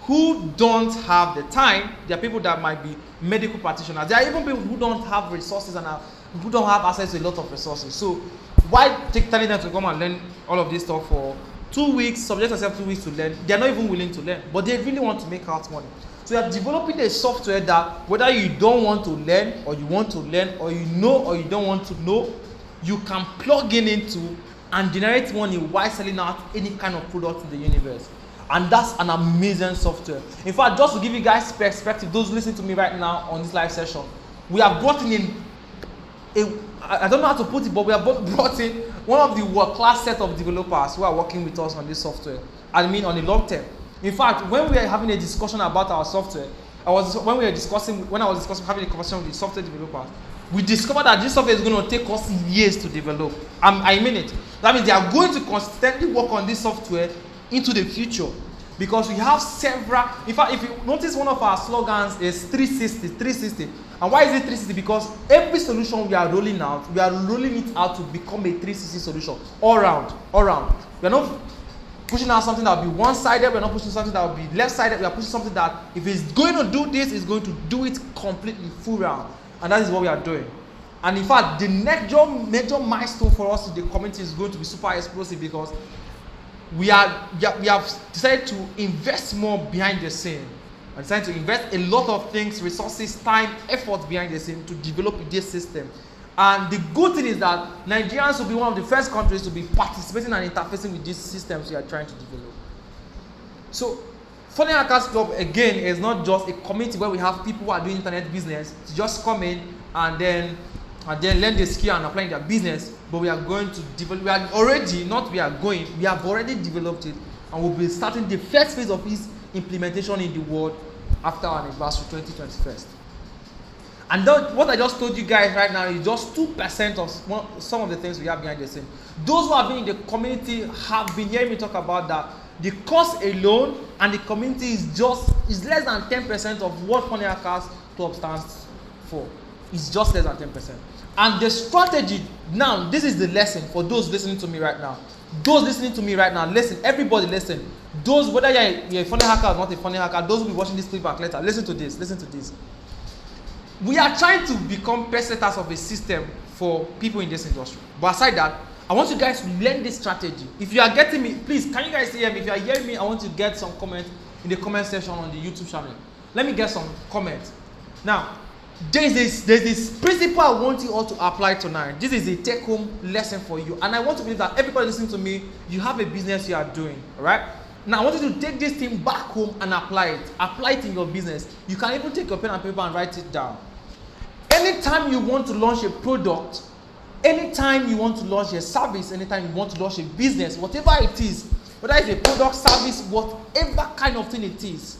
who don't have the time. There are people that might be medical practitioners. There are even people who don't have resources and who don't have access to a lot of resources. So why telling them to come and learn all of this stuff for 2 weeks, subject yourself 2 weeks to learn? They're not even willing to learn, but they really want to make out money. So you are developing a software that whether you don't want to learn or you want to learn or you know or you don't want to know, you can plug into and generate money while selling out any kind of product in the universe. And that's an amazing software. In fact, just to give you guys perspective, those listening to me right now on this live session, we have brought in I don't know how to put it, but we have brought in one of the world-class set of developers who are working with us on this software. I mean, on the long term. In fact, when we were having a discussion about our software, when I was having a conversation with the software developers, we discovered that this software is going to take us years to develop. I mean it. That means they are going to constantly work on this software into the future, because we have several. In fact, if you notice, one of our slogans is 360. And why is it 360? Because every solution we are rolling out, we are rolling it out to become a 360 solution all round. We are not pushing out something that will be one-sided. We are not pushing something that will be left-sided. We are pushing something that if it's going to do this, it's going to do it completely full round. And that is what we are doing. And in fact, the major milestone for us in the community is going to be super explosive, because we have decided to invest more behind the scene. We decided to invest a lot of things, resources, time, effort behind the scene to develop this system. And the good thing is that Nigerians will be one of the first countries to be participating and interfacing with these systems we are trying to develop. So, Funnelhackers.club again is not just a community where we have people who are doing internet business to just come in and then learn the skill and apply their business. But we are going to develop. We have already developed it, and we'll be starting the first phase of its implementation in the world after our anniversary 2021. And what I just told you guys right now is just 2% of some of the things we have behind the scene. Those who have been in the community have been hearing me talk about that. The cost alone and the community is less than 10% of what Funnelhackers.club stands for. It's just less than 10%. And the strategy, now, this is the lesson for those listening to me right now. Listen, everybody listen. Those, whether you're a funny hacker or not a funny hacker, those who will be watching this clip back later, listen to this. We are trying to become pesetas of a system for people in this industry. But aside that, I want you guys to learn this strategy. If you are getting me, please, can you guys hear me? If you are hearing me, I want to get some comment in the comment section on the YouTube channel. Let me get some comments. Now, there's this principle I want you all to apply tonight. This is a take-home lesson for you. And I want to believe that everybody listening to me, you have a business you are doing, all right? Now, I want you to take this thing back home and apply it. Apply it in your business. You can even take your pen and paper and write it down. Anytime you want to launch a product, anytime you want to launch a service, anytime you want to launch a business, whatever it is, whether it's a product, service, whatever kind of thing it is,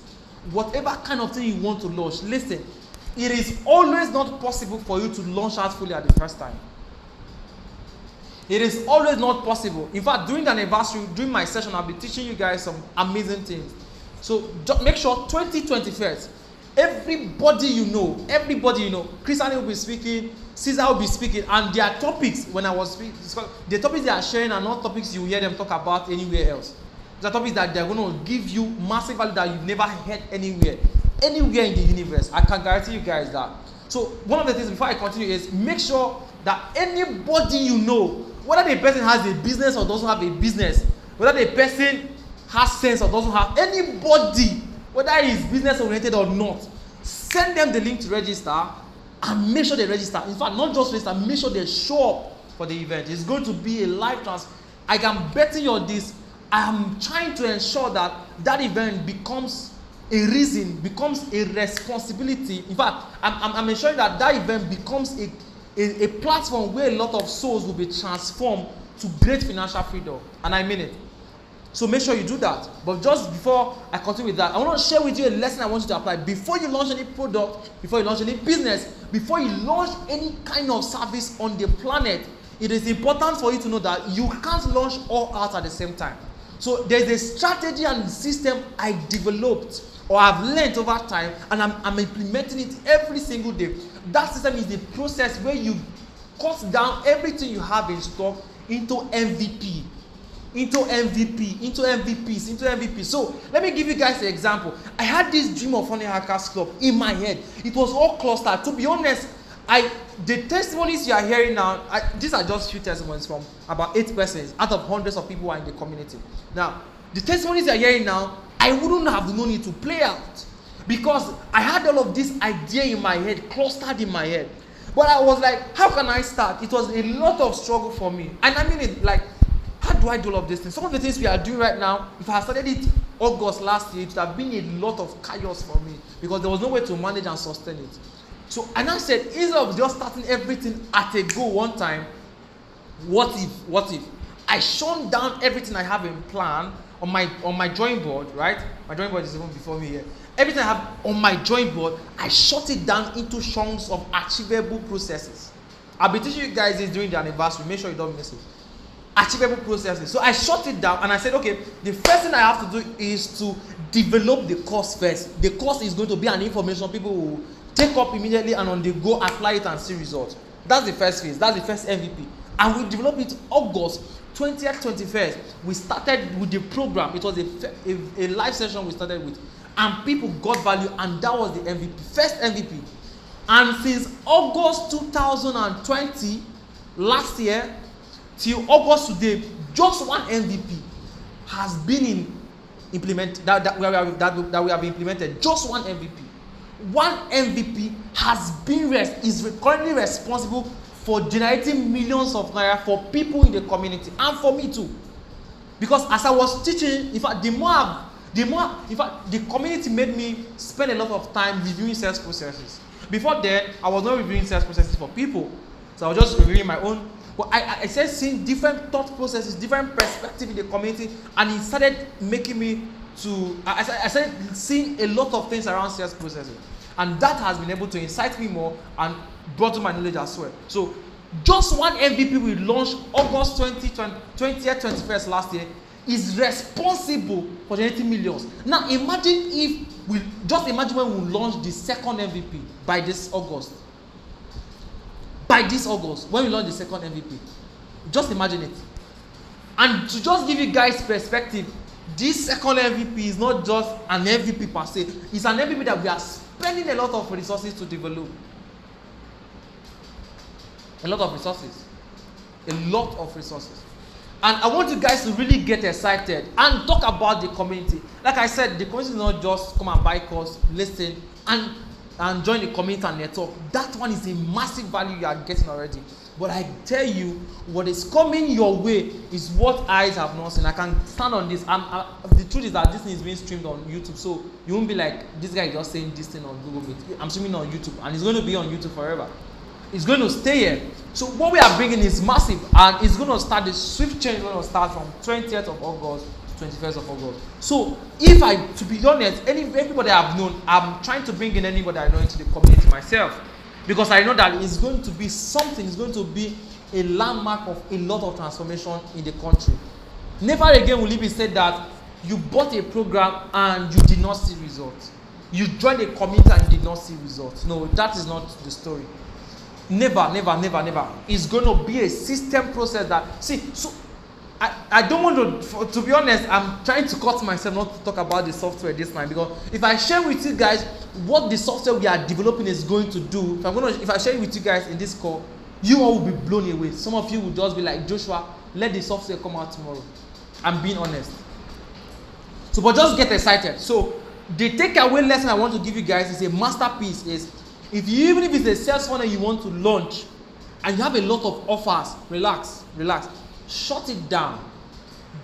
whatever kind of thing you want to launch, listen, it is always not possible for you to launch out fully at the first time. It is always not possible. In fact, during the anniversary, during my session, I'll be teaching you guys some amazing things. So just make sure 2021, everybody you know, Christian will be speaking, Caesar will be speaking, and their topics, when I was speaking, the topics they are sharing are not topics you hear them talk about anywhere else. The topics that they're going to give you massive value that you've never heard anywhere in the universe. I can guarantee you guys that. So one of the things before I continue is make sure that anybody you know, whether the person has a business or doesn't have a business, whether the person has sense or doesn't have, anybody, whether it's business oriented or not, send them the link to register and make sure they register. In fact, not just register, make sure they show up for the event. It's going to be a live trans. I can bet you on this. I am trying to ensure that that event becomes a reason, becomes a responsibility. In fact, I'm ensuring that that event becomes a platform where a lot of souls will be transformed to great financial freedom. And I mean it. So make sure you do that. But just before I continue with that, I want to share with you a lesson I want you to apply. Before you launch any product, before you launch any business, before you launch any kind of service on the planet, it is important for you to know that you can't launch all out at the same time. So there's a strategy and system I developed or I've learned over time, and I'm implementing it every single day. That system is the process where you cut down everything you have in stock into MVP. Into MVP. So let me give you guys an example. I had this dream of Funnelhackers.club in my head. It was all clustered. To be honest, the testimonies you are hearing now, these are just few testimonies from about 8 persons out of hundreds of people who are in the community. Now, the testimonies you are hearing now, I wouldn't have known it to play out because I had all of this idea in my head, clustered in my head. But I was like, how can I start? It was a lot of struggle for me. And I mean it, like, how do I do all of these things? Some of the things we are doing right now, if I started it August last year, it would have been a lot of chaos for me because there was no way to manage and sustain it. So I now said, instead of just starting everything at a go one time, what if? I shut down everything I have in plan on my drawing board, right? My drawing board is even before me here. Everything I have on my drawing board, I shut it down into chunks of achievable processes. I'll be teaching you guys this during the anniversary. Make sure you don't miss it. Achievable processes. So I shut it down and I said, okay, the first thing I have to do is to develop the course first. The course is going to be an information people will take up immediately and on the go apply it and see results. That's the first phase. That's the first MVP. And we developed it August 20th, 21st. We started with the program. It was a live session we started with. And people got value and that was the MVP. First MVP. And since August 2020, last year, till August today, just one MVP has been implemented that we have implemented. Just one MVP. One MVP has been is currently responsible for generating millions of naira for people in the community and for me too. Because as I was teaching, in fact, the community made me spend a lot of time reviewing sales processes. Before then, I was not reviewing sales processes for people, so I was just reviewing my own. But I started seeing different thought processes, different perspectives in the community, and it started making me I started seeing a lot of things around sales processes. And that has been able to incite me more and brought to my knowledge as well. So just one MVP we launched August 20th, 21st last year is responsible for generating millions. Now imagine when we launch the second MVP by this August. By this August, when we launch the second MVP. Just imagine it. And to just give you guys perspective, this second MVP is not just an MVP per se. It's an MVP that we are spending a lot of resources to develop. A lot of resources. And I want you guys to really get excited and talk about the community. Like I said, the community is not just come and buy course, listen, and join the community and network. That one is a massive value you are getting already. But I tell you, what is coming your way is what eyes have not seen. I can stand on this. The truth is that this thing is being streamed on YouTube, so you won't be like, this guy is just saying this thing on Google Meet. I'm streaming on YouTube, and it's going to be on YouTube forever. It's going to stay here. So what we are bringing is massive, and it's going to start, the swift change is going to start from 20th of August to 21st of August. So if I, to be honest, everybody I've known, I'm trying to bring in anybody I know into the community myself, because I know that it's going to be something, it's going to be a landmark of a lot of transformation in the country. Never again will it be said that you bought a program and you did not see results. You joined a community and you did not see results. No, that is not the story. Never, never, never, never. It's going to be a system process that, see, so I don't want to be honest, I'm trying to cut myself not to talk about the software this time, because if I share with you guys what the software we are developing is going to do, if I share it with you guys in this call, you all will be blown away. Some of you will just be like, Joshua, let the software come out tomorrow. I'm being honest. So, but just get excited. So, the takeaway lesson I want to give you guys is a masterpiece. Is even if it's a sales funnel you want to launch and you have a lot of offers, relax. Shut it down.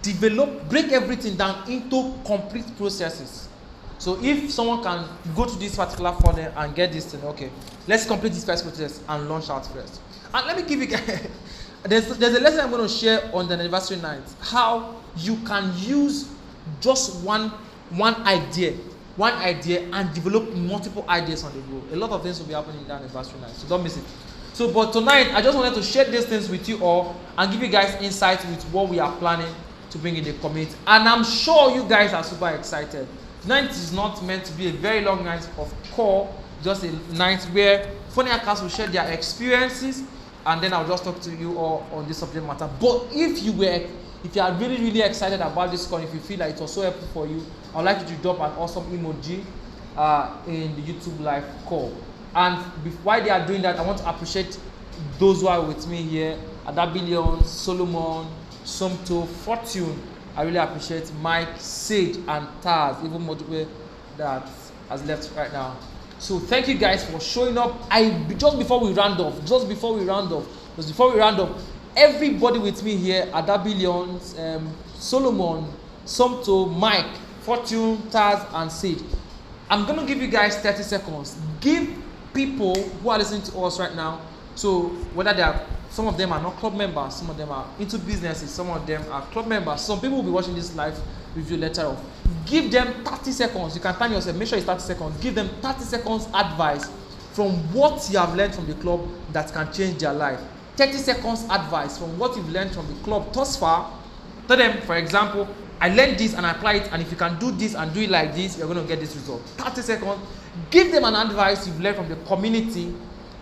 Break everything down into complete processes. So if someone can go to this particular funnel and get this thing, okay, let's complete this first process and launch out first. And let me give you guys, there's a lesson I'm going to share on the anniversary night, how you can use just one idea and develop multiple ideas on the go. A lot of things will be happening in that anniversary night, so don't miss it. So, but tonight, I just wanted to share these things with you all and give you guys insight with what we are planning to bring in the community. And I'm sure you guys are super excited. Tonight is not meant to be a very long night of call, just a night where Funnelhackers will share their experiences, and then I'll just talk to you all on this subject matter. But if you are really, really excited about this call, if you feel like it was so helpful for you, I'd like you to drop an awesome emoji in the YouTube live call. And while they are doing that, I want to appreciate those who are with me here: Adabillion, Solomon, Somto, Fortune. I really appreciate Mike, Sage, and Taz, even Modupe that has left right now. So thank you guys for showing up. Just before we round off, everybody with me here: Adabillion, Solomon, Somto, Mike, Fortune, Taz, and Sage. I'm gonna give you guys 30 seconds. Give people who are listening to us right now, so whether they are, some of them are not club members, some of them are into businesses, some of them are club members, some people will be watching this live review later on. Give them 30 seconds. You can time yourself, make sure it's 30 seconds. Give them 30 seconds advice from what you have learned from the club that can change their life. 30 seconds advice from what you've learned from the club thus far. Tell them, for example, I learned this and I apply it, and if you can do this and do it like this, you're going to get this result. 30 seconds. Give them an advice you've learned from the community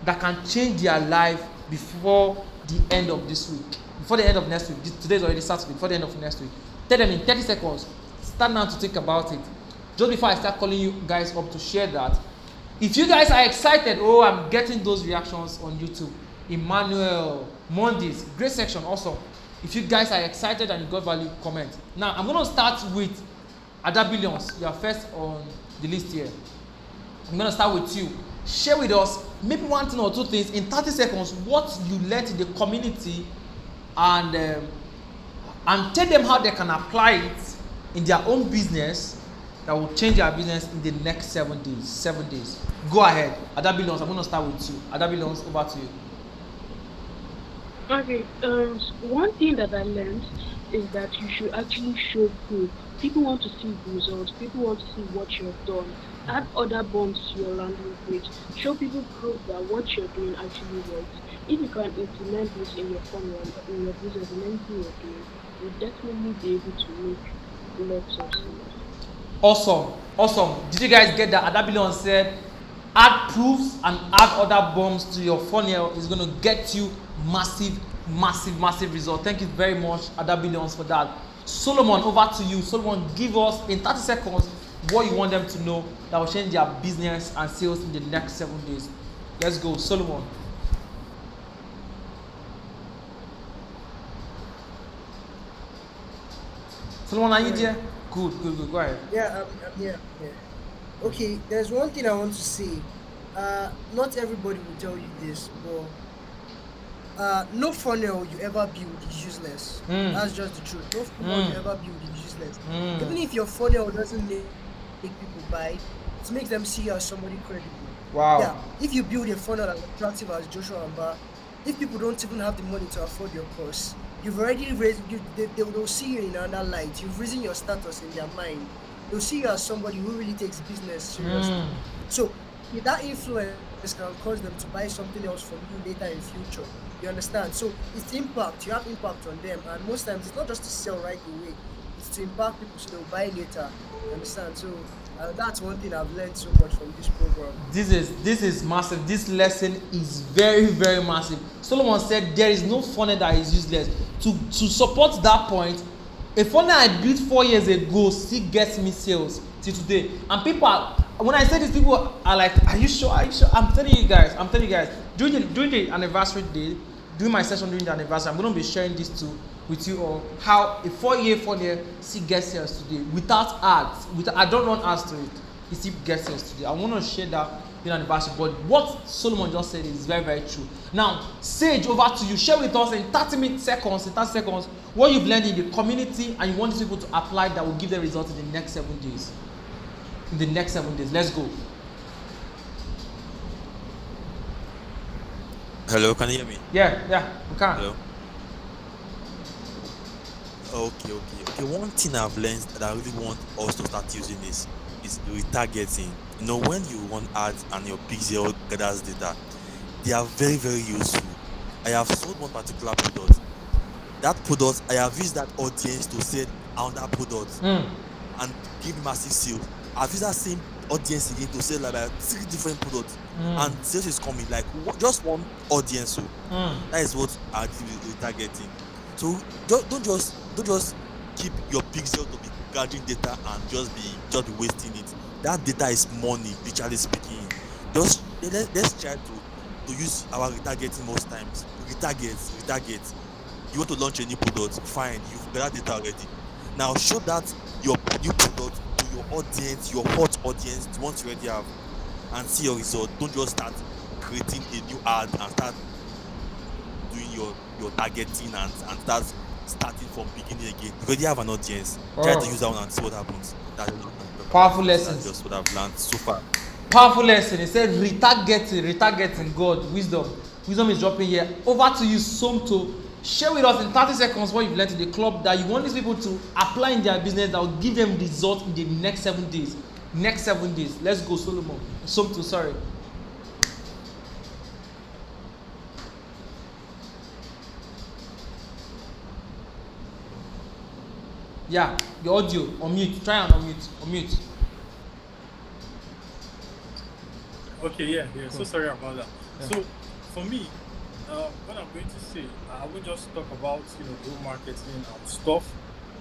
that can change their life before the end of this week. Before the end of next week. Today's already Saturday. Before the end of next week. Tell them in 30 seconds. Start now to think about it. Just before I start calling you guys up to share that, if you guys are excited, I'm getting those reactions on YouTube. Emmanuel, Mondays, great section, awesome. If you guys are excited and you got value, comment. Now, I'm going to start with Adabillions. You are first on the list here. I'm going to start with you. Share with us maybe one thing or two things in 30 seconds what you learned in the community, and tell them how they can apply it in their own business that will change their business in the next 7 days. 7 days. Go ahead. Adabillions, I'm going to start with you. Adabillions, over to you. Okay, one thing that I learned is that you should actually show proof. People want to see results. People want to see what you've done. Add other bombs to your landing page. Show people proof that what you're doing actually works. If you can implement this in your funnel, in your business, in anything you're doing, you'll definitely be able to make lots of sales. Awesome. Did you guys get that? Adabillion said, add proofs and add other bombs to your funnel is going to get you massive result. Thank you very much, Adabillions, for that. Solomon, over to you. Solomon, give us in 30 seconds what you want them to know that will change their business and sales in the next 7 days. Let's go, Solomon. Solomon, are you there? Good. Go ahead. Yeah, I'm here. Yeah. Okay, there's one thing I want to say. Not everybody will tell you this, but no funnel you ever build is useless. That's just the truth. No funnel you ever build is useless. Even if your funnel doesn't make people buy, it makes them see you as somebody credible. Wow. Yeah, if you build a funnel as attractive as Joshua and Bar, if people don't even have the money to afford your course, you've already raised, they'll see you in another light. You've risen your status in their mind. They'll see you as somebody who really takes business seriously. So that influence can cause them to buy something else from you later in future. You understand? So it's impact. You have impact on them, and most times it's not just to sell right away. It's to impact people so they'll buy later. You understand? So that's one thing I've learned so much from this program. This is massive. This lesson is very very massive. Solomon said there is no funnel that is useless. To support that point, a funnel I built 4 years ago still gets me sales till today. And people are, when I say this, people are like, are you sure? Are you sure? I'm telling you guys. During the anniversary day, during my session during the anniversary, I'm going to be sharing this too with you all, how a 4-year funnel still gets sales today without ads. I don't run ads to it. It still gets sales today. I want to share that in anniversary. But what Solomon just said is very very true. Now, Sage, over to you. Share with us in 30 seconds, what you've learned in the community and you want these people to apply that will give them results in the next 7 days. In the next 7 days, let's go. Hello, can you hear me? Yeah, we can. Hello. Okay. One thing I've learned that I really want us to start using is retargeting. You know, when you run ads and your pixel gathers data, they are very very useful. I have sold one particular product. That product, I have used that audience to sell another product and give massive sales. I've used that same audience again to sell like 3 different products, and sales is coming like just one audience. So that is what I do with retargeting. So don't just keep your pixel to be gathering data and just be wasting it. That data is money, literally speaking. Just let's try to use our retargeting most times. Retarget. You want to launch a new product, fine, you've got that data already. Now show that your new product to your audience, your hot audience, the ones you already have, and see your result. Don't just start creating a new ad and start doing your targeting and start starting from beginning again. You already have an audience. Try to use that one and see what happens. Powerful lessons. That's just what I've learned so far. Powerful lesson. He said retargeting God, wisdom is dropping here. Over to you, Somto. Share with us in 30 seconds what you've learned in the club that you want these people to apply in their business that will give them results in the next 7 days. Let's go, Solomon. Somto, sorry. Yeah, the audio on mute. Try and unmute. Okay, yeah. So sorry about that. Yeah. So for me, what I'm going to say, I won't just talk about do marketing and stuff.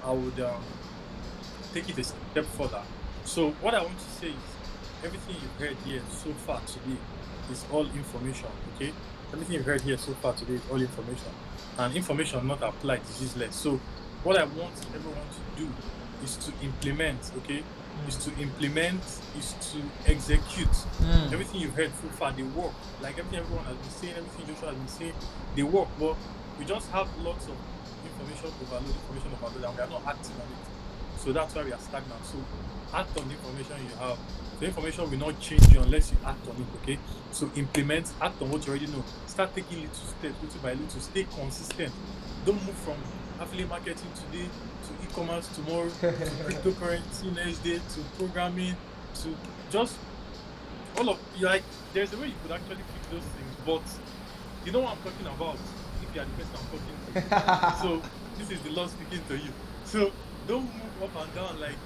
I would take it a step further. So what I want to say is everything you've heard here so far today is all information. Okay, everything you've heard here so far today is all information, and information not applied is useless. So what I want everyone to do is to implement. Okay. Is to execute. Everything you've heard so far, they work. Like everything everyone has been saying, everything Joshua has been saying, they work. But we just have lots of information overload, and we are not acting on it. So that's why we are stagnant. So act on the information you have. The information will not change you unless you act on it, okay? So implement, act on what you already know. Start taking little steps, little by little. Stay consistent. Don't move from affiliate marketing today to e-commerce tomorrow, to cryptocurrency next day, to programming, to just all of like. There's a way you could actually fix those things, but you know what I'm talking about. If you are the person I'm talking to, so this is the Lord speaking to you. So don't move up and down like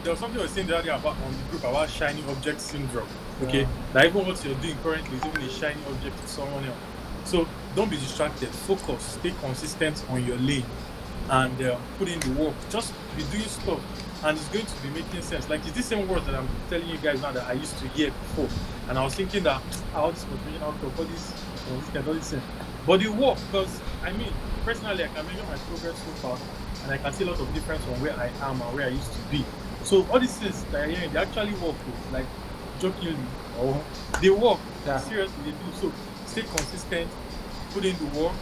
there was something I was saying the other day about on the group about shiny object syndrome. Okay, that even what you're doing currently is even a shiny object to someone else. So don't be distracted. Focus. Stay consistent on your lane, and put in the work. Just be doing stuff, and it's going to be making sense. Like it's the same words that I'm telling you guys now that I used to hear before, and I was thinking that all this motivation out of all this thing, but it work because I mean personally I can measure my progress so far, and I can see a lot of difference from where I am and where I used to be. So all these things that I'm hearing, they actually work, like jokingly, or they work. Seriously, they do. So stay consistent, put in the work,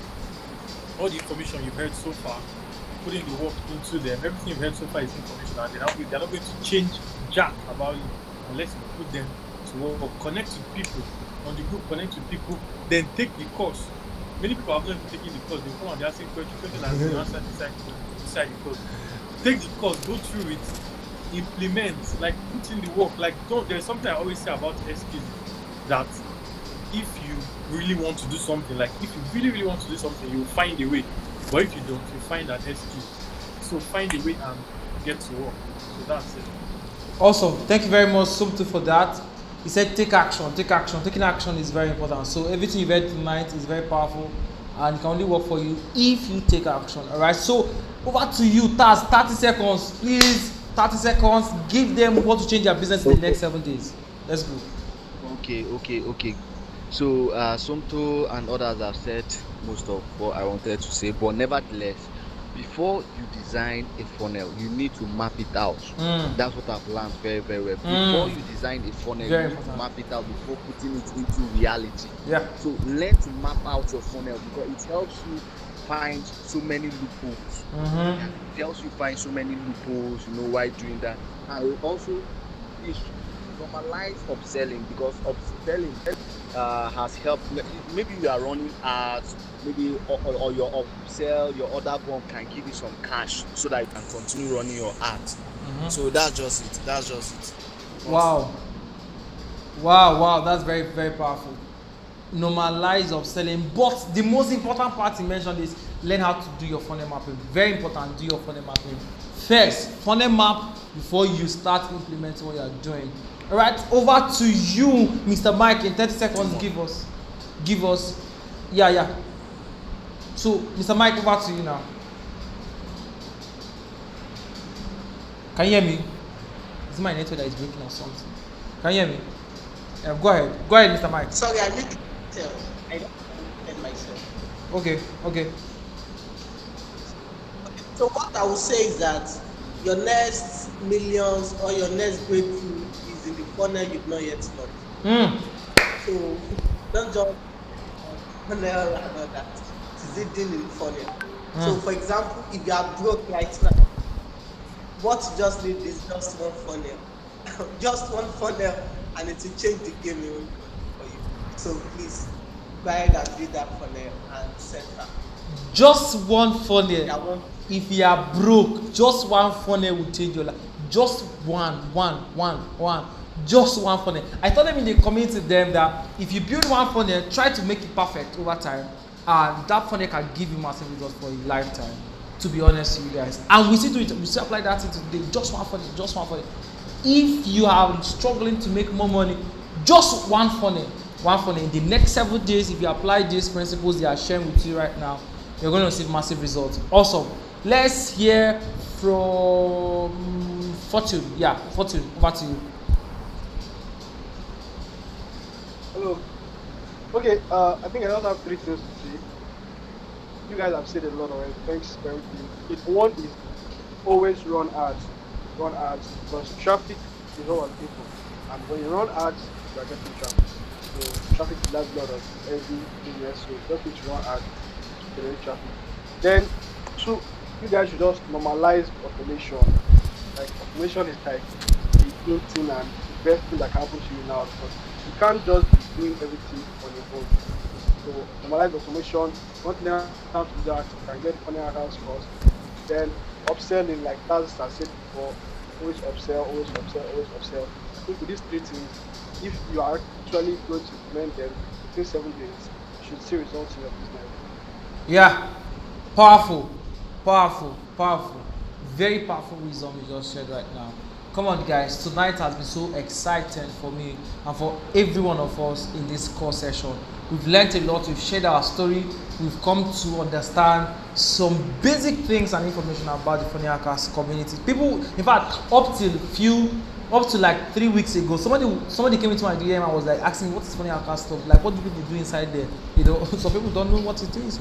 all the information you've heard so far, put in the work into them. Everything you've heard so far is information, and they're not going to change jack about you unless you put them to work, connect with people on the group, connect with people, then take the course. Many people have not even taken the course. They come and they asking questions that you answer inside the course. Take the course, go through it, implement, like put in the work. Like don't. There's something I always say about SKs that if you really want to do something, like if you really really want to do something, you'll find a way. But if you don't, you find that SK. So find a way and get to work. So that's it. Awesome. Thank you very much, Sumtu, for that. He said take action, take action. Taking action is very important. So everything you've heard tonight is very powerful and it can only work for you if you take action. Alright, so over to you, Taz. 30 seconds, please. 30 seconds. Give them what to change their business in the next 7 days. Let's go. Okay. So Somto and others have said most of what I wanted to say, but nevertheless, before you design a funnel, you need to map it out. That's what I've learned very, very well. Before you design a funnel, Very you need to important. map it out before putting it into reality. Yeah. So learn to map out your funnel because it helps you find so many loopholes. It helps you find so many loopholes, while doing that. And it also is normalize upselling because upselling has helped. Maybe you are running ads, maybe or your upsell, your other one can give you some cash so that you can continue running your ads. So that's just it. Wow, that's very, very powerful. Normalize upselling, but the most important part you mentioned is learn how to do your funnel mapping. Very important, do your funnel mapping first. Funnel map before you start implementing what you are doing. All right, over to you, Mr. Mike. In 30 seconds, give us. Yeah. So, Mr. Mike, over to you now. Can you hear me? Is it my network that is breaking or something? Can you hear me? Go ahead, Mr. Mike. Sorry, I need to tell. I don't understand myself. Okay. So what I would say is that your next millions or your next breakthrough is in the funnel you've not yet launched. So don't jump on funnel and all that. It is hidden in the funnel. So for example, if you are broke right now, what you just need is just one funnel. Just one funnel and it will change the game even for you. So please go ahead and build that funnel and set that. Just one funnel. Yeah, one. If you are broke, just one funnel will change your life. Just one. Just one funnel. I told them in the community them that if you build one funnel, try to make it perfect over time, and that funnel can give you massive results for a lifetime. To be honest with you guys, and we still do it. We still apply that into today. Just one funnel. If you are struggling to make more money, just one funnel. In the next 7 days, if you apply these principles they are sharing with you right now, you're going to see massive results. Awesome. Let's hear from Fortune. Yeah, Fortune, over to you. Hello. Okay, I think I just have 3 things to say. You guys have said a lot already. Thanks for everything. One is always run ads because traffic is what we're looking for. And when you run ads, you are getting traffic. So traffic is the lifeblood of every business. So just need to run ads to generate traffic. Then, so you guys should just normalize automation. Like automation is like the good thing and the best thing that can happen to you now because you can't just be doing everything on your own. So normalize automation. One thing I have to do that you can get funny accounts first. Then upselling, like Taz has said before, always upsell. I think with these 3 things, if you are actually going to implement them within 7 days, you should see results in your business. Yeah, powerful. Very powerful wisdom you just shared right now. Come on, guys. Tonight has been so exciting for me and for every one of us in this course session. We've learned a lot. We've shared our story. We've come to understand some basic things and information about the Funnelhackers community. People, in fact, up to like 3 weeks ago, somebody came into my DM and was like asking me what is Funnelhackers stuff, like what do people do inside there? Some people don't know what it is.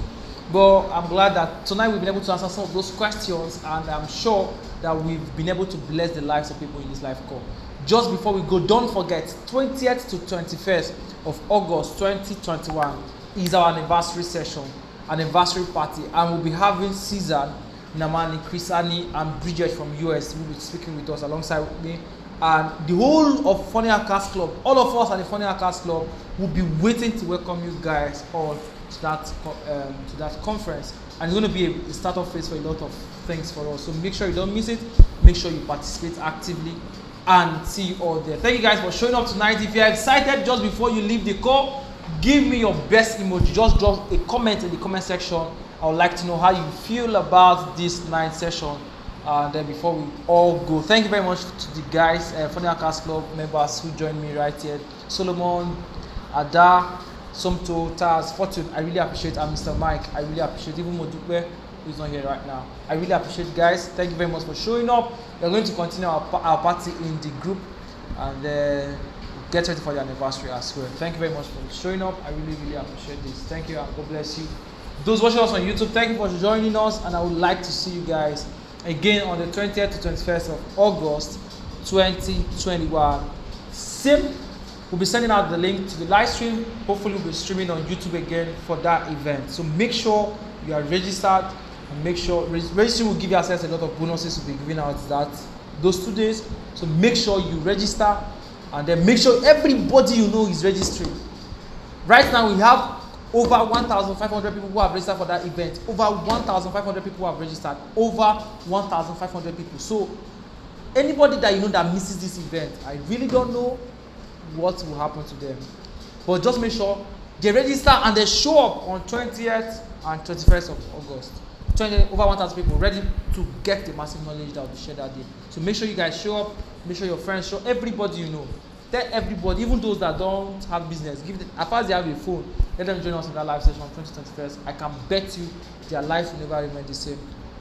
But I'm glad that tonight we've been able to answer some of those questions, and I'm sure that we've been able to bless the lives of people in this life call. Just before we go, don't forget 20th to 21st of August 2021 is our anniversary session, anniversary party, and we'll be having Caesar, Namani, Chrisani, and Bridget from US who will be speaking with us alongside with me and the whole of Funnelhackers Club, all of us at the Funnelhackers Club will be waiting to welcome you guys all to that conference. And it's going to be a startup phase for a lot of things for us. So make sure you don't miss it. Make sure you participate actively and see you all there. Thank you guys for showing up tonight. If you're excited just before you leave the call, give me your best emoji. Just drop a comment in the comment section. I would like to know how you feel about this night session. Then before we all go, thank you very much to the guys, Funnelhackers Club members who joined me right here. Solomon, Ada, Somto, Taz, Fortune, I really appreciate, and Mr. Mike, I really appreciate, even Modupe, who's not here right now. I really appreciate, guys. Thank you very much for showing up. We're going to continue our party in the group, and get ready for the anniversary as well. Thank you very much for showing up. I really, really appreciate this. Thank you, and God bless you. Those watching us on YouTube, thank you for joining us, and I would like to see you guys again on the 20th to 21st of August 2021. Same. We'll be sending out the link to the live stream. Hopefully we'll be streaming on YouTube again for that event. So make sure you are registered, and make sure registering will give you access to a lot of bonuses we'll be giving out those 2 days. So make sure you register, and then make sure everybody you know is registering. Right now we have over 1,500 people who have registered for that event. Over 1,500 people who have registered. Over 1,500 people. So anybody that you know that misses this event, I really don't know what will happen to them. But just make sure they register and they show up on 20th and 21st of August. Over 1,000 people ready to get the massive knowledge that will be shared that day. So make sure you guys show up. Make sure your friends show everybody you know. Tell everybody, even those that don't have business, give them, as far as they have a phone, let them join us in that live session on 2021st. I can bet you their life will never remain the same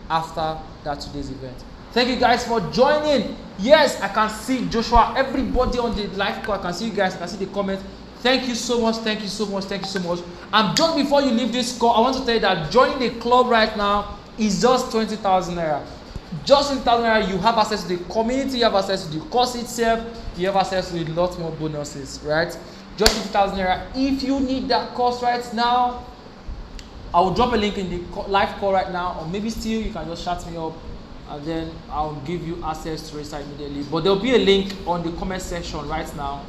after that today's event. Thank you guys for joining. Yes, I can see Joshua, everybody on the live call. I can see you guys, I can see the comments. Thank you so much, thank you so much, thank you so much. And just before you leave this call, I want to tell you that joining the club right now is just 20,000 naira. Just 20,000 naira, you have access to the community, you have access to the course itself, you have access to a lot more bonuses, right? Just 50,000 naira. If you need that course right now, I will drop a link in the live call right now, or maybe still you can just chat me up, and then I'll give you access to register immediately. But there'll be a link on the comment section right now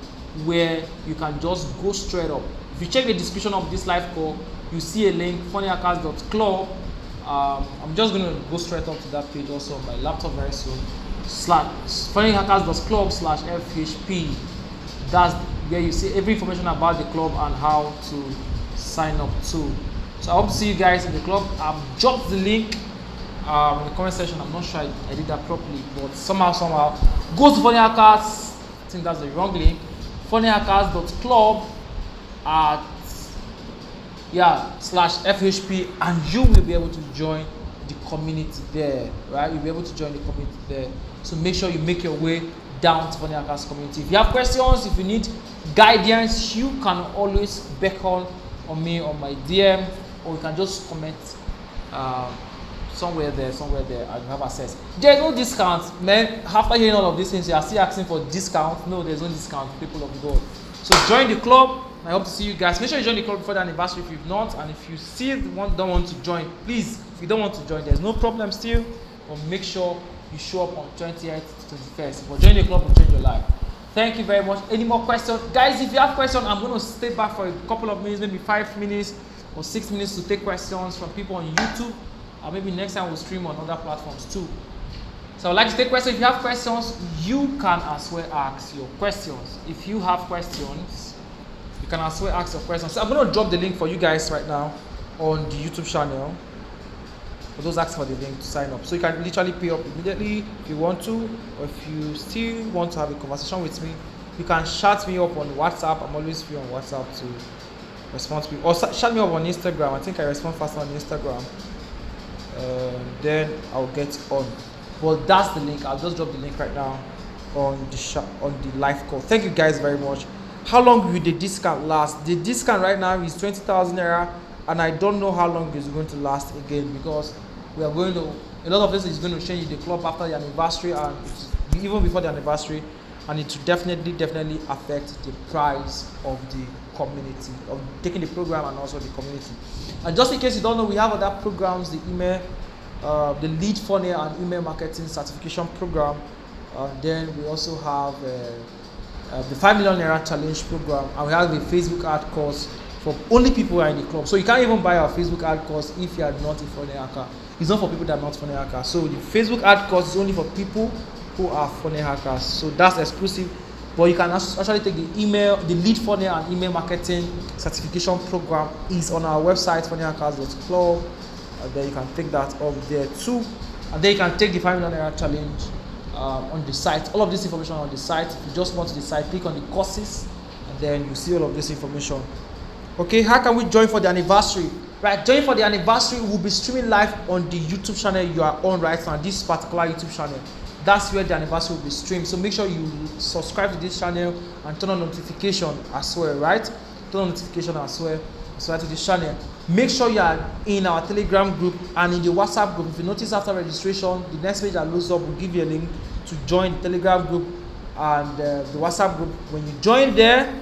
where you can just go straight up. If you check the description of this live call, you see a link, Funnelhackers.club. I'm just going to go straight up to that page also on my laptop very soon. Funnelhackers.club/FHP. That's where you see every information about the club and how to sign up to. So I hope to see you guys in the club. I've dropped the link in the comment section. I'm not sure I did that properly, but somehow go to Funnelhackers. I think that's the wrong link. Funnelhackers.club /FHP, and you will be able to join the community there, right? You'll be able to join the community there. So make sure you make your way down to Funnelhackers community. If you have questions, if you need guidance, you can always beckon on me on my DM, or you can just comment somewhere there, and you have access. There's no discount, man. After hearing all of these things, you are still asking for discount. No, there's no discount, people of God. So join the club. I hope to see you guys. Make sure you join the club before the anniversary if you've not, and if you still don't want to join, please, if you don't want to join, there's no problem still, but make sure you show up on 20th to 21st. But join the club will change your life. Thank you very much. Any more questions? Guys, if you have questions, I'm going to stay back for a couple of minutes, maybe 5 minutes or 6 minutes to take questions from people on YouTube, or maybe next time we'll stream on other platforms too. So I'd like to take questions. If you have questions, you can as well ask your questions. If you have questions, you can as well ask your questions. So I'm going to drop the link for you guys right now on the YouTube channel. For those asking for the link to sign up. So you can literally pay up immediately if you want to, or if you still want to have a conversation with me, you can chat me up on WhatsApp. I'm always free on WhatsApp to respond to people. Or chat me up on Instagram. I think I respond faster on Instagram. Then I'll get on. But that's the link. I'll just drop the link right now on the live call. Thank you guys very much. How long will the discount last? The discount right now is 20,000 naira, and I don't know how long it's going to last again, because we are going to, a lot of this is going to change the club after the anniversary and even before the anniversary, and it will definitely affect the price of the community, of taking the program and also the community. And just in case you don't know, we have other programs, the email, the lead funnel and email marketing certification program. Then we also have the 5 million naira challenge program, and we have the Facebook ad course for only people who are in the club. So you can't even buy our Facebook ad course if you are not a funnel hacker. It's not for people that are not funnel hackers. So the Facebook ad course is only for people who are funnel hackers. So that's exclusive. But you can actually take the lead funnel and email marketing certification program is on our website, funnelhackers.club. And then you can take that up there too. And then you can take the 5 million naira challenge on the site. All of this information on the site. If you just want to the site, click on the courses, and then you see all of this information. Okay, how can we join for the anniversary? Right, join for the anniversary. We'll be streaming live on the YouTube channel you are on right now, this particular YouTube channel. That's where the anniversary will be streamed. So make sure you subscribe to this channel and turn on notification as well, right? Turn on notification as well. Subscribe to this channel. Make sure you are in our Telegram group and in the WhatsApp group. If you notice after registration, the next page that loads up will give you a link to join the Telegram group and the WhatsApp group. When you join there,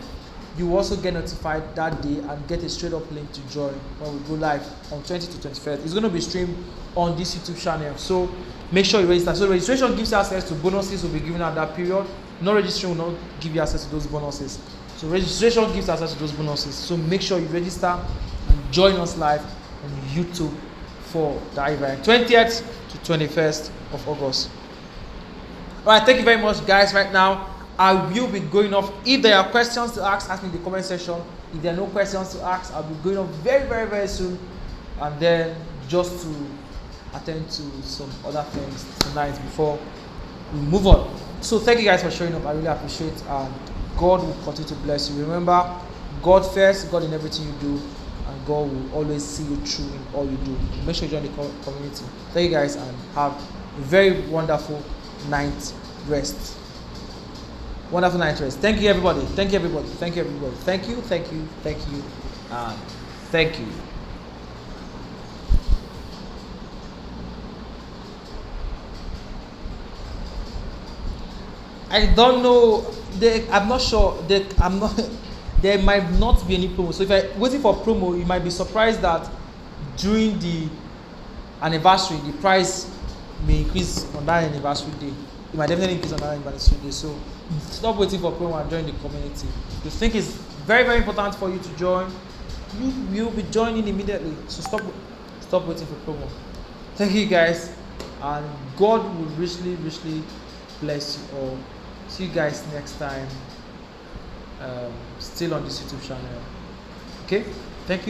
you will also get notified that day and get a straight up link to join when we go live on 20 to 21st. It's going to be streamed on this YouTube channel. So make sure you register. So registration gives you access to bonuses we'll be given at that period. No registration will not give you access to those bonuses. So registration gives access to those bonuses. So make sure you register and join us live on YouTube for the event, 20th to 21st of August. Alright, thank you very much, guys. Right now, I will be going off. If there are questions to ask me in the comment section. If there are no questions to ask, I'll be going off very, very, very soon. And then just to attend to some other things tonight before we move on. So thank you guys for showing up. I really appreciate it. And God will continue to bless you. Remember, God first, God in everything you do, and God will always see you through in all you do. Make sure you join the community. Thank you guys, and have a very wonderful night rest. Wonderful night rest. Thank you, everybody. Thank you, everybody. Thank you, everybody. Thank you, thank you, thank you, and thank you. I don't know. I'm not sure. I'm not. There might not be any promo. So if I'm waiting for promo, you might be surprised that during the anniversary, the price may increase on that anniversary day. It might definitely increase on that anniversary day. So stop waiting for promo and join the community. If you think it's very, very important for you to join, you will be joining immediately. So stop waiting for promo. Thank you guys, and God will richly, richly bless you all. See you guys next time. Still on this YouTube channel. Okay, thank you.